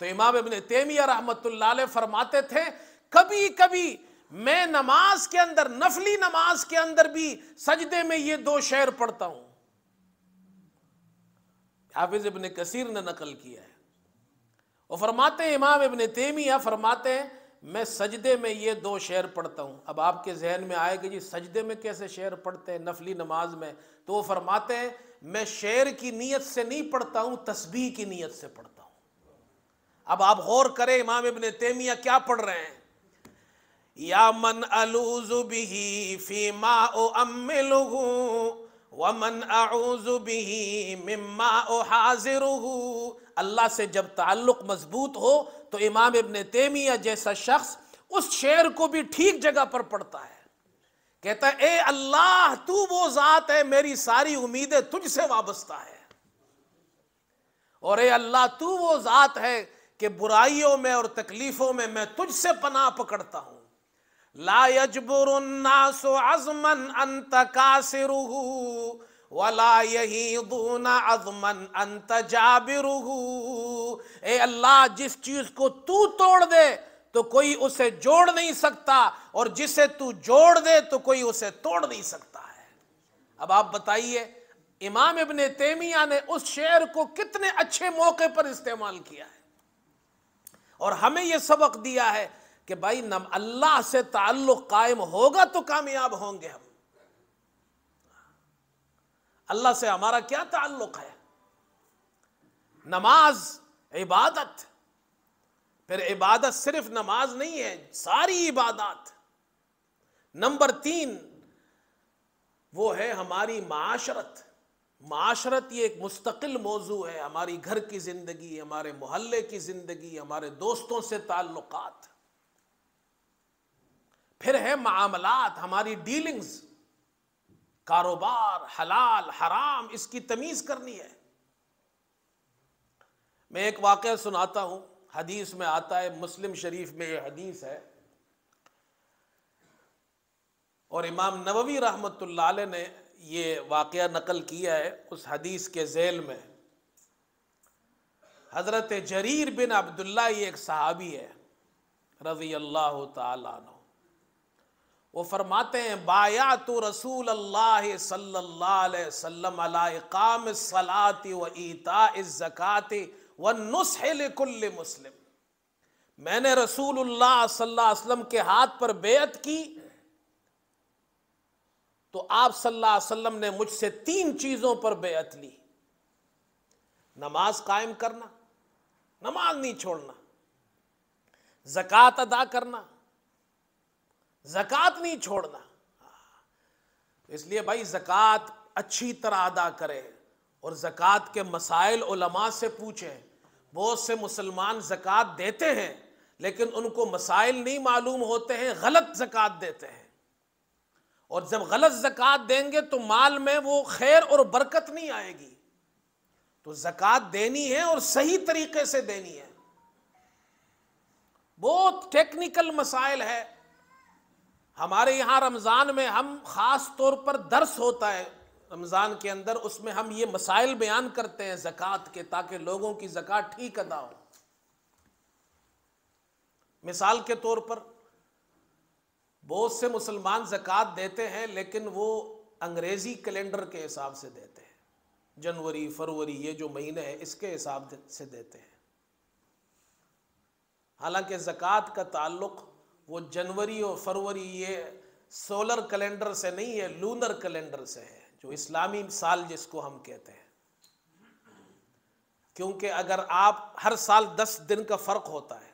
تو امام ابن تیمیہ رحمۃ اللہ علیہ فرماتے تھے کبھی کبھی میں نماز کے اندر، نفلی نماز کے اندر بھی سجدے میں یہ دو شعر پڑھتا ہوں۔ حافظ ابن کثیر نے نقل کیا ہے، وہ فرماتے ہیں امام ابن تیمیہ فرماتے ہیں میں سجدے میں یہ دو شعر پڑھتا ہوں۔ اب آپ کے ذہن میں آئے کہ جی سجدے میں کیسے شعر پڑھتے ہیں نفلی نماز میں؟ تو وہ فرماتے ہیں میں شعر کی نیت سے نہیں پڑھتا ہوں، تسبیح کی نیت سے پڑھتا ہوں۔ اب آپ غور کریں امام ابن تیمیہ کیا پڑھ رہے ہیں؟ یا من الوذ بہ فیما اؤملہ ومن اعوذ بہ مما احاذرہ۔ اللہ سے جب تعلق مضبوط ہو تو امام ابن تیمیہ جیسا شخص اس شعر کو بھی ٹھیک جگہ پر پڑھتا ہے، کہتا ہے اے اللہ تو وہ ذات ہے میری ساری امیدیں تجھ سے وابستہ ہے، اور اے اللہ تو وہ ذات ہے کہ برائیوں میں اور تکلیفوں میں میں تجھ سے پناہ پکڑتا ہوں۔ لا یجبر الناس عزما انت کاسرہ ولا یحیضون عظما انت جابرہ۔ اے اللہ جس چیز کو تو توڑ دے تو کوئی اسے جوڑ نہیں سکتا، اور جسے تو جوڑ دے تو کوئی اسے توڑ نہیں سکتا ہے۔ اب آپ بتائیے امام ابن تیمیہ نے اس شعر کو کتنے اچھے موقع پر استعمال کیا ہے، اور ہمیں یہ سبق دیا ہے کہ بھائی اللہ سے تعلق قائم ہوگا تو کامیاب ہوں گے ہم۔ اللہ سے ہمارا کیا تعلق ہے؟ نماز عبادت، پھر عبادت صرف نماز نہیں ہے، ساری عبادات۔ نمبر 3 وہ ہے ہماری معاشرت۔ معاشرت یہ ایک مستقل موضوع ہے، ہماری گھر کی زندگی، ہمارے محلے کی زندگی، ہمارے دوستوں سے تعلقات۔ پھر ہے معاملات، ہماری ڈیلنگز، کاروبار، حلال حرام، اس کی تمیز کرنی ہے۔ میں ایک واقعہ سناتا ہوں، حدیث میں آتا ہے، مسلم شریف میں یہ حدیث ہے، اور امام نووی رحمۃ اللہ علیہ نے یہ واقعہ نقل کیا ہے۔ اس حدیث کے ذیل میں حضرت جریر بن عبداللہ یہ ایک صحابی ہے رضی اللہ تعالیٰ عنہ، وہ فرماتے ہیں بایعت رسول اللہ صلی اللہ علیہ وسلم علی اقام الصلاۃ و ایتاء الزکاۃ والنصح لکل مسلم۔ میں نے رسول اللہ صلی اللہ علیہ وسلم کے ہاتھ پر بیعت کی تو آپ صلی اللہ علیہ وسلم نے مجھ سے 3 چیزوں پر بیعت لی۔ نماز قائم کرنا، نماز نہیں چھوڑنا، زکوٰۃ ادا کرنا، زکوٰۃ نہیں چھوڑنا۔ اس لیے بھائی زکوٰۃ اچھی طرح ادا کرے، اور زکوٰۃ کے مسائل علماء سے پوچھیں۔ بہت سے مسلمان زکوٰۃ دیتے ہیں لیکن ان کو مسائل نہیں معلوم ہوتے ہیں، غلط زکوٰۃ دیتے ہیں، اور جب غلط زکوٰۃ دیں گے تو مال میں وہ خیر اور برکت نہیں آئے گی۔ تو زکوٰۃ دینی ہے اور صحیح طریقے سے دینی ہے۔ بہت ٹیکنیکل مسائل ہے۔ ہمارے یہاں رمضان میں ہم خاص طور پر درس ہوتا ہے رمضان کے اندر، اس میں ہم یہ مسائل بیان کرتے ہیں زکوٰۃ کے، تاکہ لوگوں کی زکوٰۃ ٹھیک ادا ہو۔ مثال کے طور پر بہت سے مسلمان زکوٰۃ دیتے ہیں لیکن وہ انگریزی کیلنڈر کے حساب سے دیتے ہیں، جنوری فروری یہ جو مہینے ہیں اس کے حساب سے دیتے ہیں، حالانکہ زکوٰۃ کا تعلق وہ جنوری اور فروری یہ سولر کیلنڈر سے نہیں ہے، لونر کیلنڈر سے ہے، جو اسلامی سال جس کو ہم کہتے ہیں۔ کیونکہ اگر آپ ہر سال 10 دن کا فرق ہوتا ہے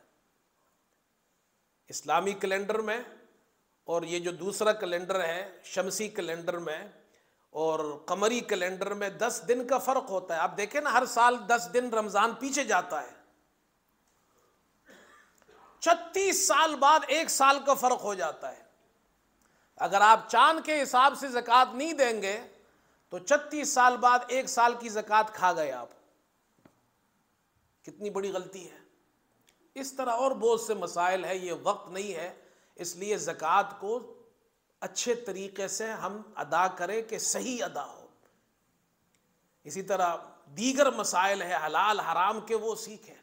اسلامی کیلنڈر میں، اور یہ جو دوسرا کیلنڈر ہے شمسی کیلنڈر میں اور قمری کیلنڈر میں 10 دن کا فرق ہوتا ہے۔ آپ دیکھیں نا، ہر سال 10 دن رمضان پیچھے جاتا ہے، 36 سال بعد 1 سال کا فرق ہو جاتا ہے۔ اگر آپ چاند کے حساب سے زکوٰۃ نہیں دیں گے تو 36 سال بعد 1 سال کی زکوٰۃ کھا گئے آپ، کتنی بڑی غلطی ہے۔ اس طرح اور بہت سے مسائل ہیں، یہ وقت نہیں ہے، اس لیے زکوٰۃ کو اچھے طریقے سے ہم ادا کریں کہ صحیح ادا ہو۔ اسی طرح دیگر مسائل ہیں حلال حرام کے، وہ سیکھیں۔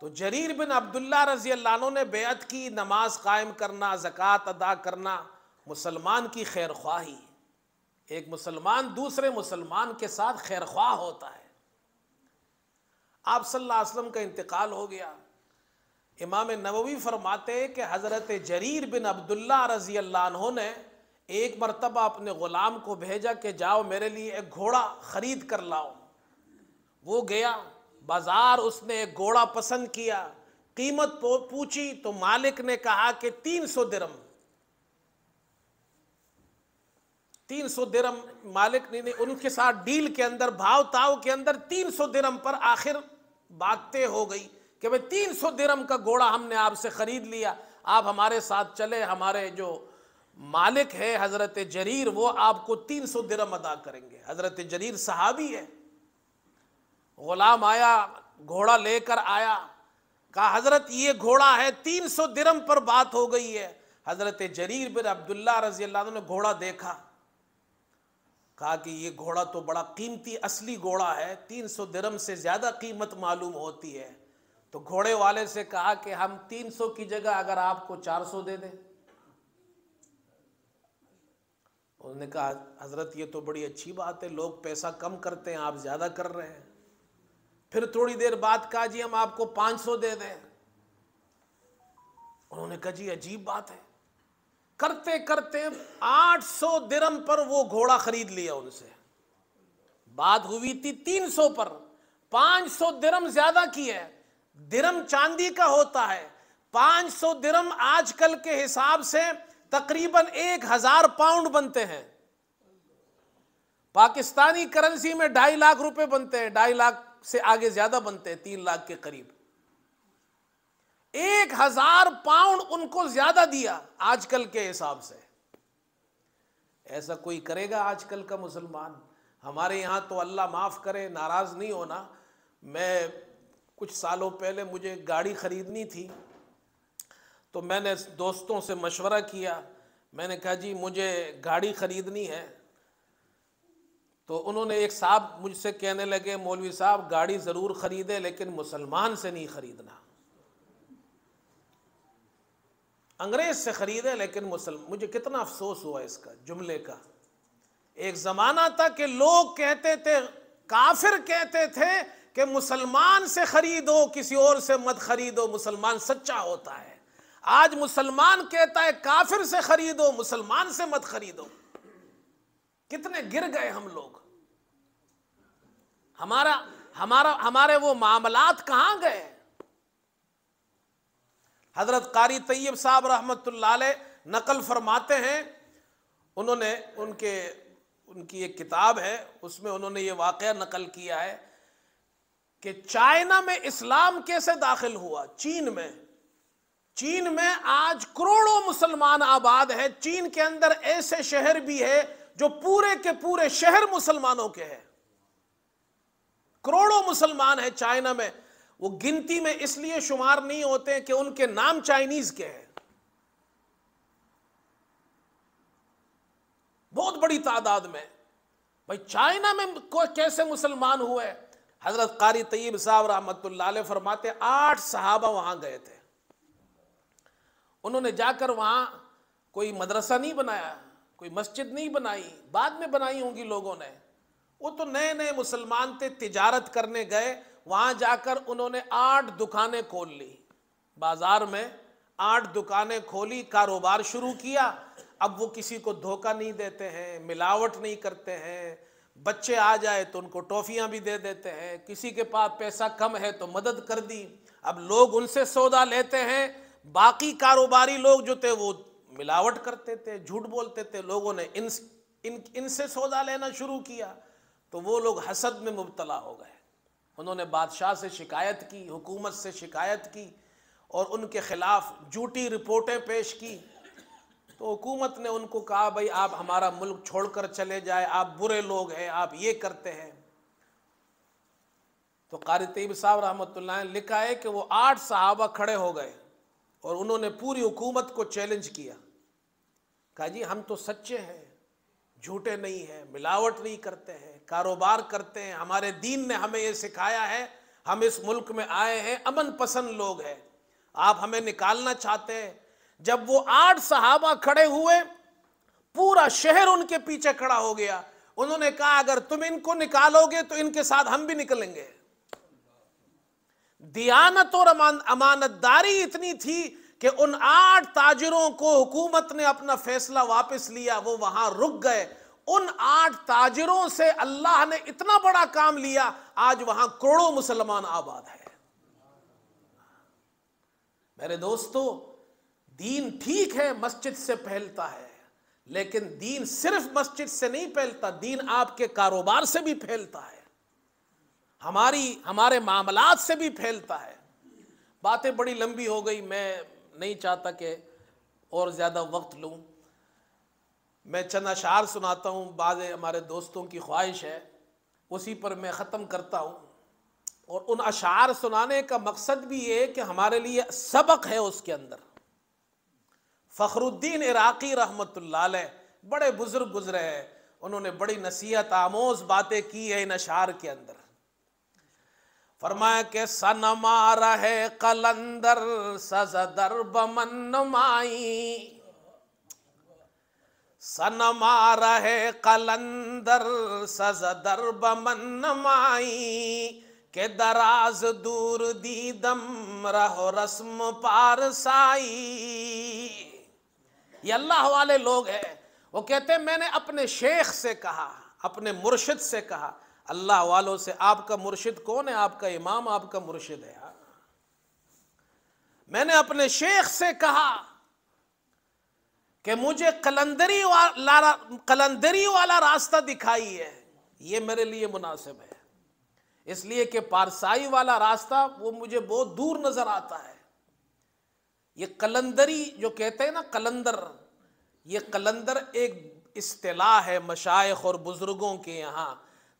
تو جریر بن عبداللہ رضی اللہ عنہ نے بیعت کی، نماز قائم کرنا، زکوٰۃ ادا کرنا، مسلمان کی خیر خواہی، ایک مسلمان دوسرے مسلمان کے ساتھ خیر خواہ ہوتا ہے۔ آپ صلی اللہ علیہ وسلم کا انتقال ہو گیا، امام نووی فرماتے ہیں کہ حضرت جریر بن عبداللہ رضی اللہ عنہ نے ایک مرتبہ اپنے غلام کو بھیجا کہ جاؤ میرے لیے ایک گھوڑا خرید کر لاؤ۔ وہ گیا بازار، اس نے ایک گھوڑا پسند کیا، قیمت پوچھی تو مالک نے کہا کہ 300 درم، 300 درم مالک نے ان کے ساتھ ڈیل کے اندر، بھاؤ تاؤ کے اندر 300 درم پر آخر بات طے ہو گئی کہ بھئی 300 درم کا گھوڑا ہم نے آپ سے خرید لیا، آپ ہمارے ساتھ چلے، ہمارے جو مالک ہے حضرت جریر وہ آپ کو 300 درم ادا کریں گے۔ حضرت جریر صحابی ہے، غلام آیا، گھوڑا لے کر آیا، کہا حضرت یہ گھوڑا ہے، 300 درم پر بات ہو گئی ہے۔ حضرت جریر بن عبداللہ رضی اللہ عنہ نے گھوڑا دیکھا، کہا کہ یہ گھوڑا تو بڑا قیمتی اصلی گھوڑا ہے، 300 درم سے زیادہ قیمت معلوم ہوتی ہے۔ تو گھوڑے والے سے کہا کہ ہم 300 کی جگہ اگر آپ کو 400 دے دیں۔ انہوں نے کہا حضرت یہ تو بڑی اچھی بات ہے، لوگ پیسہ کم کرتے ہیں، آپ زیادہ کر رہے ہیں۔ پھر تھوڑی دیر بعد کہا جی ہم آپ کو 500 دے دیں۔ انہوں نے کہا جی عجیب بات ہے، کرتے کرتے 800 درم پر وہ گھوڑا خرید لیا ان سے۔ بات ہوئی تھی 300 پر، 500 درم زیادہ کی ہے، درم چاندی کا ہوتا ہے، 500 درم آج کل کے حساب سے تقریباً 1000 پاؤنڈ بنتے ہیں، پاکستانی کرنسی میں 2.5 لاکھ روپے بنتے ہیں، 2.5 لاکھ سے آگے زیادہ بنتے ہیں، 3 لاکھ کے قریب۔ 1000 پاؤنڈ ان کو زیادہ دیا آج کل کے حساب سے۔ ایسا کوئی کرے گا آج کل کا مسلمان؟ ہمارے یہاں تو اللہ معاف کرے، ناراض نہیں ہونا، میں کچھ سالوں پہلے مجھے گاڑی خریدنی تھی تو میں نے دوستوں سے مشورہ کیا، میں نے کہا جی مجھے گاڑی خریدنی ہے، تو انہوں نے ایک صاحب مجھ سے کہنے لگے مولوی صاحب گاڑی ضرور خریدے لیکن مسلمان سے نہیں خریدنا، انگریز سے خریدے لیکن مجھے کتنا افسوس ہوا اس کا جملے کا۔ ایک زمانہ تھا کہ لوگ کہتے تھے، کافر کہتے تھے کہ مسلمان سے خریدو کسی اور سے مت خریدو، مسلمان سچا ہوتا ہے۔ آج مسلمان کہتا ہے کافر سے خریدو مسلمان سے مت خریدو۔ کتنے گر گئے ہم لوگ، ہمارے وہ معاملات کہاں گئے؟ حضرت قاری طیب صاحب رحمۃ اللہ علیہ نقل فرماتے ہیں، انہوں نے ان کی ایک کتاب ہے اس میں انہوں نے یہ واقعہ نقل کیا ہے کہ چائنا میں اسلام کیسے داخل ہوا۔ چین میں آج کروڑوں مسلمان آباد ہے، چین کے اندر ایسے شہر بھی ہے جو پورے کے پورے شہر مسلمانوں کے ہیں، کروڑوں مسلمان ہیں چائنا میں، وہ گنتی میں اس لیے شمار نہیں ہوتے کہ ان کے نام چائنیز کے ہیں، بہت بڑی تعداد میں۔ بھائی چائنا میں کیسے مسلمان ہوئے؟ حضرت قاری طیب صاحب رحمۃ اللہ علیہ فرماتے 8 صحابہ وہاں گئے تھے، انہوں نے جا کر وہاں کوئی مدرسہ نہیں بنایا، کوئی مسجد نہیں بنائی، بعد میں بنائی ہوں گی لوگوں نے۔ وہ تو نئے نئے مسلمان تھے، تجارت کرنے گئے، وہاں جا کر انہوں نے 8 دکانیں کھول لی، بازار میں 8 دکانیں کھولی، کاروبار شروع کیا۔ اب وہ کسی کو دھوکہ نہیں دیتے ہیں، ملاوٹ نہیں کرتے ہیں، بچے آ جائے تو ان کو ٹافیاں بھی دے دیتے ہیں، کسی کے پاس پیسہ کم ہے تو مدد کر دی۔ اب لوگ ان سے سودا لیتے ہیں، باقی کاروباری لوگ جو تھے وہ ملاوٹ کرتے تھے، جھوٹ بولتے تھے، لوگوں نے ان سے سودا لینا شروع کیا، تو وہ لوگ حسد میں مبتلا ہو گئے۔ انہوں نے بادشاہ سے شکایت کی، حکومت سے شکایت کی، اور ان کے خلاف جھوٹی رپورٹیں پیش کی۔ تو حکومت نے ان کو کہا بھائی آپ ہمارا ملک چھوڑ کر چلے جائے، آپ برے لوگ ہیں، آپ یہ کرتے ہیں۔ تو قاری طیب صاحب رحمۃ اللہ نے لکھا ہے کہ وہ 8 صحابہ کھڑے ہو گئے اور انہوں نے پوری حکومت کو چیلنج کیا، کہا جی ہم تو سچے ہیں، جھوٹے نہیں ہیں، ملاوٹ نہیں کرتے ہیں، کاروبار کرتے ہیں، ہمارے دین نے ہمیں یہ سکھایا ہے، ہم اس ملک میں آئے ہیں، امن پسند لوگ ہیں، آپ ہمیں نکالنا چاہتے ہیں۔ جب وہ 8 صحابہ کھڑے ہوئے، پورا شہر ان کے پیچھے کھڑا ہو گیا۔ انہوں نے کہا اگر تم ان کو نکالو گے تو ان کے ساتھ ہم بھی نکلیں گے۔ دیانت اور امانت داری اتنی تھی کہ ان 8 تاجروں کو حکومت نے اپنا فیصلہ واپس لیا، وہ وہاں رک گئے۔ ان 8 تاجروں سے اللہ نے اتنا بڑا کام لیا، آج وہاں کروڑوں مسلمان آباد ہیں۔ میرے دوستو، دین ٹھیک ہے مسجد سے پھیلتا ہے، لیکن دین صرف مسجد سے نہیں پھیلتا، دین آپ کے کاروبار سے بھی پھیلتا ہے، ہمارے معاملات سے بھی پھیلتا ہے۔ باتیں بڑی لمبی ہو گئی، میں نہیں چاہتا کہ اور زیادہ وقت لوں۔ میں چند اشعار سناتا ہوں، بعض ہمارے دوستوں کی خواہش ہے، اسی پر میں ختم کرتا ہوں۔ اور ان اشعار سنانے کا مقصد بھی یہ ہے کہ ہمارے لیے سبق ہے اس کے اندر۔ فخر الدین عراقی رحمۃ اللہ علیہ بڑے بزرگ گزرے ہیں، انہوں نے بڑی نصیحت آموز باتیں کی ہیں ان اشعار کے اندر۔ فرمایا کہ سنما رہے قلندر سزدر بمن نمائی، سنما رہے قلندر سزدر بمن نمائی، کہ دراز دور دیدم رہو رسم پارسائی۔ یہ اللہ والے لوگ ہیں، وہ کہتے ہیں میں نے اپنے شیخ سے کہا، اپنے مرشد سے کہا۔ اللہ والوں سے آپ کا مرشد کون ہے؟ آپ کا امام آپ کا مرشد ہے۔ میں نے اپنے شیخ سے کہا کہ مجھے قلندری والا راستہ دکھائی ہے، یہ میرے لیے مناسب ہے، اس لیے کہ پارسائی والا راستہ وہ مجھے بہت دور نظر آتا ہے۔ یہ قلندری جو کہتے ہیں نا، قلندر، یہ قلندر ایک اصطلاح ہے مشائخ اور بزرگوں کے یہاں۔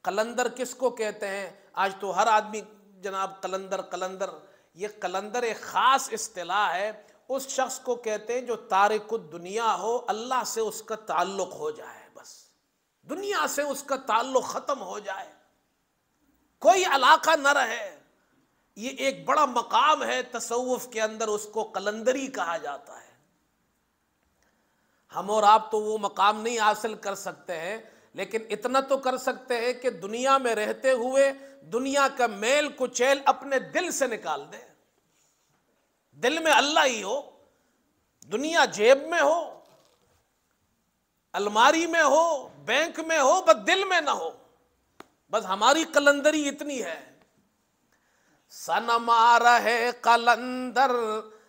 قلندر کس کو کہتے ہیں؟ آج تو ہر آدمی جناب قلندر، یہ قلندر ایک خاص اصطلاح ہے، اس شخص کو کہتے ہیں جو تارک الدنیا ہو، اللہ سے اس کا تعلق ہو جائے، بس دنیا سے اس کا تعلق ختم ہو جائے، کوئی علاقہ نہ رہے۔ یہ ایک بڑا مقام ہے تصوف کے اندر، اس کو قلندری کہا جاتا ہے۔ ہم اور آپ تو وہ مقام نہیں حاصل کر سکتے ہیں، لیکن اتنا تو کر سکتے ہیں کہ دنیا میں رہتے ہوئے دنیا کا میل کچیل اپنے دل سے نکال دیں۔ دل میں اللہ ہی ہو، دنیا جیب میں ہو، الماری میں ہو، بینک میں ہو، بس دل میں نہ ہو۔ بس ہماری قلندری اتنی ہے۔ سنما رہے قلندر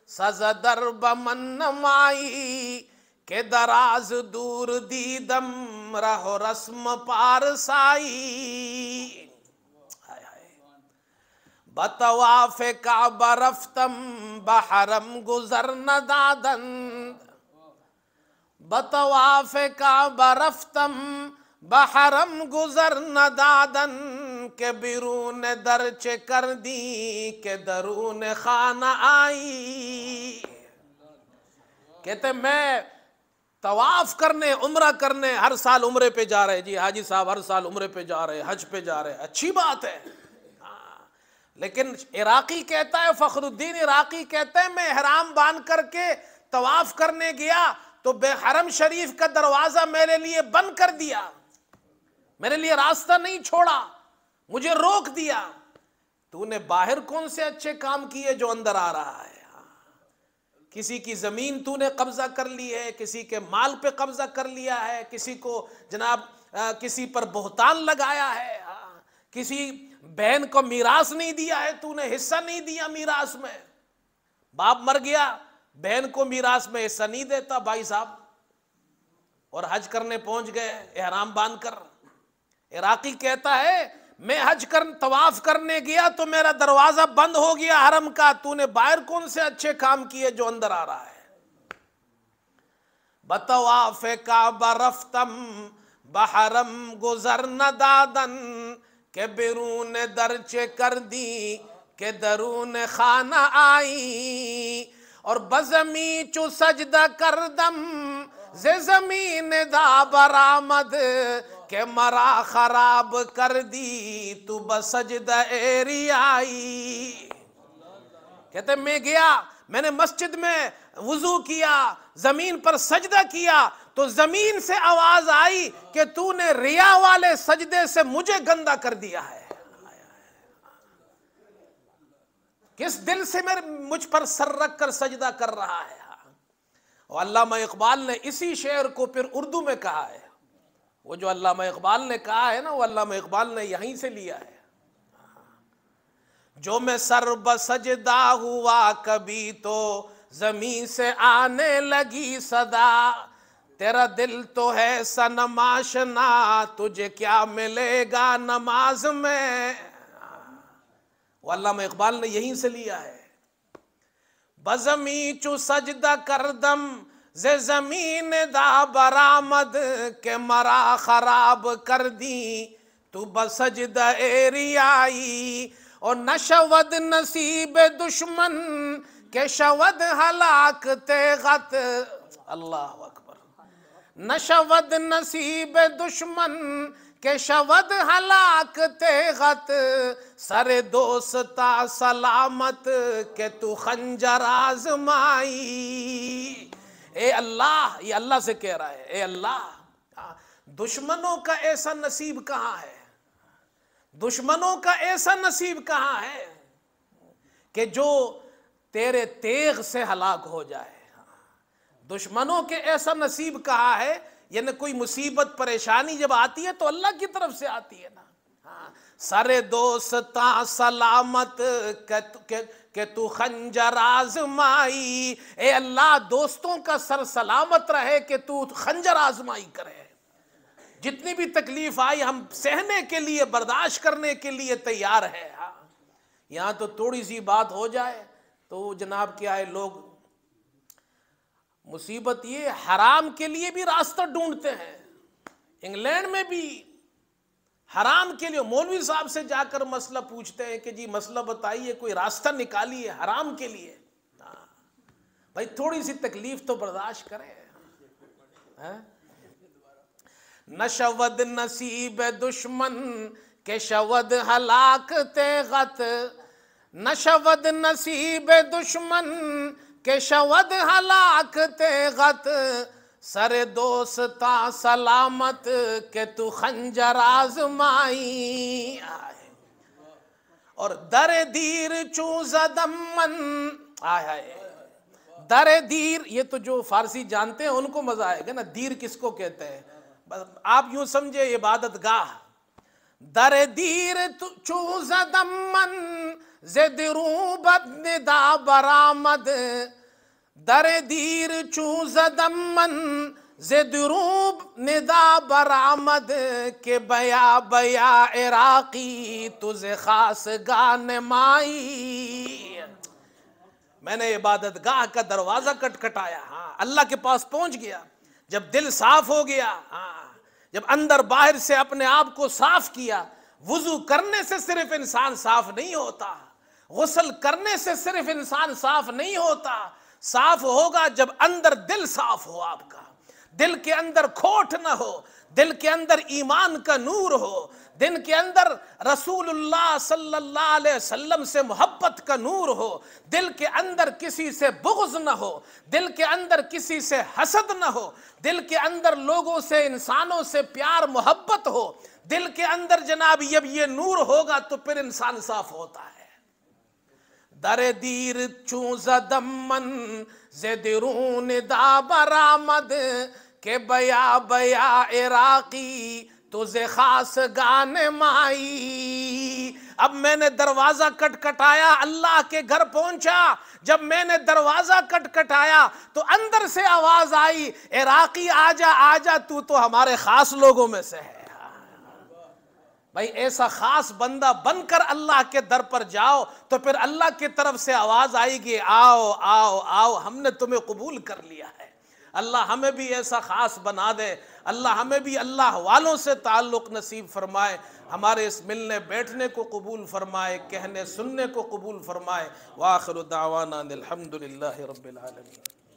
سزدر بمن نمائی، کہ دراز دور دیدم رہو رسم پارسائی۔ بطواف کعبہ رفتم بحرم گزر ندادن، بطواف کعبہ رفتم بحرم گزر ندادن، کہ بیرون درچ کر دی کہ درون خانہ آئی۔ کہتے میں طواف کرنے، عمرہ کرنے، ہر سال عمرے پہ جا رہے، جی حاجی صاحب ہر سال عمرے پہ جا رہے، حج پہ جا رہے، اچھی بات ہے، لیکن عراقی کہتا ہے، فخر الدین عراقی کہتے ہیں میں احرام باندھ کر کے طواف کرنے گیا تو بے حرم شریف کا دروازہ میرے لیے بند کر دیا، میرے لیے راستہ نہیں چھوڑا، مجھے روک دیا۔ تو نے باہر کون سے اچھے کام کیے جو اندر آ رہا ہے؟ کسی کی زمین تو نے قبضہ کر لی ہے، کسی کے مال پہ قبضہ کر لیا ہے، کسی کو جناب کسی پر بہتان لگایا ہے، کسی بہن کو میراث نہیں دیا ہے، تو نے حصہ نہیں دیا میراث میں، باپ مر گیا بہن کو میراث میں حصہ نہیں دیتا بھائی صاحب، اور حج کرنے پہنچ گئے احرام باندھ کر۔ عراقی کہتا ہے میں طواف کرنے گیا تو میرا دروازہ بند ہو گیا حرم کا، تو نے باہر کون سے اچھے کام کیے جو اندر آ رہا ہے؟ بطواف کعبہ رفتم بحرم گزر ندادن، کہ بیرون درچے کر دی کہ درون خانہ آئی، اور بزمی چو سجدہ کردم ز زمین دا برآمد، کہ مرا خراب کر دی تو بسجدہ ایری آئی۔ کہتے میں گیا، میں نے مسجد میں وضو کیا، زمین پر سجدہ کیا تو زمین سے آواز آئی کہ تو نے ریا والے سجدے سے مجھے گندا کر دیا ہے۔ کس دل سے مجھ پر سر رکھ کر سجدہ کر رہا ہے؟ اور علامہ اقبال نے اسی شعر کو پھر اردو میں کہا ہے۔ وہ جو علامہ اقبال نے کہا ہے نا، وہ علامہ اقبال نے یہیں سے لیا ہے۔ جو میں سر بسجدہ ہوا کبھی تو زمین سے آنے لگی صدا، تیرا دل تو ہے صنم آشنا تجھے کیا ملے گا نماز میں۔ وہ علامہ اقبال نے یہیں سے لیا ہے۔ بزمی چو سجدہ کردم ز زمین دا برآمد، کہ مرا خراب کر دی تو بسجدہ ایری آئی، اور نشود نصیب دشمن کہ شود ہلاک تیغت، اللہ اکبر، نشود نصیب دشمن کہ شود ہلاک تیغت، سر دوستا سلامت کہ تو خنجر آزمائی۔ اے اللہ، یہ اللہ سے کہہ رہا ہے، اے اللہ دشمنوں کا ایسا نصیب کہاں ہے، دشمنوں کا ایسا نصیب کہاں ہے کہ جو تیرے تیغ سے ہلاک ہو جائے؟ دشمنوں کے ایسا نصیب کہاں ہے؟ یعنی کوئی مصیبت پریشانی جب آتی ہے تو اللہ کی طرف سے آتی ہے نا۔ سارے دوستاں سلامت کہ تو خنجر آزمائی، اے اللہ دوستوں کا سر سلامت رہے کہ تو خنجر آزمائی کرے۔ جتنی بھی تکلیف آئی ہم سہنے کے لیے، برداشت کرنے کے لیے تیار ہے۔ یہاں تو تھوڑی سی بات ہو جائے تو جناب کیا ہے، لوگ مصیبت یہ حرام کے لیے بھی راستہ ڈھونڈتے ہیں۔ انگلینڈ میں بھی حرام کے لیے مولوی صاحب سے جا کر مسئلہ پوچھتے ہیں کہ جی مسئلہ بتائیے، کوئی راستہ نکالیے حرام کے لیے۔ بھائی تھوڑی سی تکلیف تو برداشت کریں۔ نشود نصیب دشمن کہ شود ہلاک تیغت، نشود نصیب دشمن کہ شود ہلاک تیغت، سر دوستا سلامت کہ تو خنجر آزمائی، اور در دیر چوز دمن، در دیر، یہ تو جو فارسی جانتے ہیں ان کو مزہ آئے گا نا، دیر کس کو کہتے ہیں؟ آپ یوں سمجھے عبادت گاہ۔ در دیر چوز دمن زدروبت ندا برآمد، در دیر چوز دمن زدروب ندا برآمد، کہ بیا بیا عراقی تجھ خاص گان مائی۔ میں نے عبادت گاہ کا دروازہ کٹکھٹایا، اللہ کے پاس پہنچ گیا۔ جب دل صاف ہو گیا، جب اندر باہر سے اپنے آپ کو صاف کیا۔ وضو کرنے سے صرف انسان صاف نہیں ہوتا، غسل کرنے سے صرف انسان صاف نہیں ہوتا، صاف ہوگا جب اندر دل صاف ہو آپ کا۔ دل کے اندر کھوٹ نہ ہو، دل کے اندر ایمان کا نور ہو، دل کے اندر رسول اللہ صلی اللہ علیہ وسلم سے محبت کا نور ہو، دل کے اندر کسی سے بغض نہ ہو، دل کے اندر کسی سے حسد نہ ہو، دل کے اندر لوگوں سے انسانوں سے پیار محبت ہو، دل کے اندر جناب جب یہ نور ہوگا تو پھر انسان صاف ہوتا ہے۔ در دیر چون زدم من زدرون دا برآمد کہ بیا بیا عراقی تجھے خاص گانے مائی۔ اب میں نے دروازہ کٹکھٹایا، اللہ کے گھر پہنچا، جب میں نے دروازہ کٹکھٹایا تو اندر سے آواز آئی، عراقی آجا آجا، تو ہمارے خاص لوگوں میں سے ہے۔ بھائی ایسا خاص بندہ بن کر اللہ کے در پر جاؤ تو پھر اللہ کی طرف سے آواز آئے گی، آؤ آؤ آؤ، ہم نے تمہیں قبول کر لیا ہے۔ اللہ ہمیں بھی ایسا خاص بنا دے، اللہ ہمیں بھی اللہ والوں سے تعلق نصیب فرمائے، ہمارے اس ملنے بیٹھنے کو قبول فرمائے، کہنے سننے کو قبول فرمائے۔ وآخر دعوانا الحمدللہ رب العالمین۔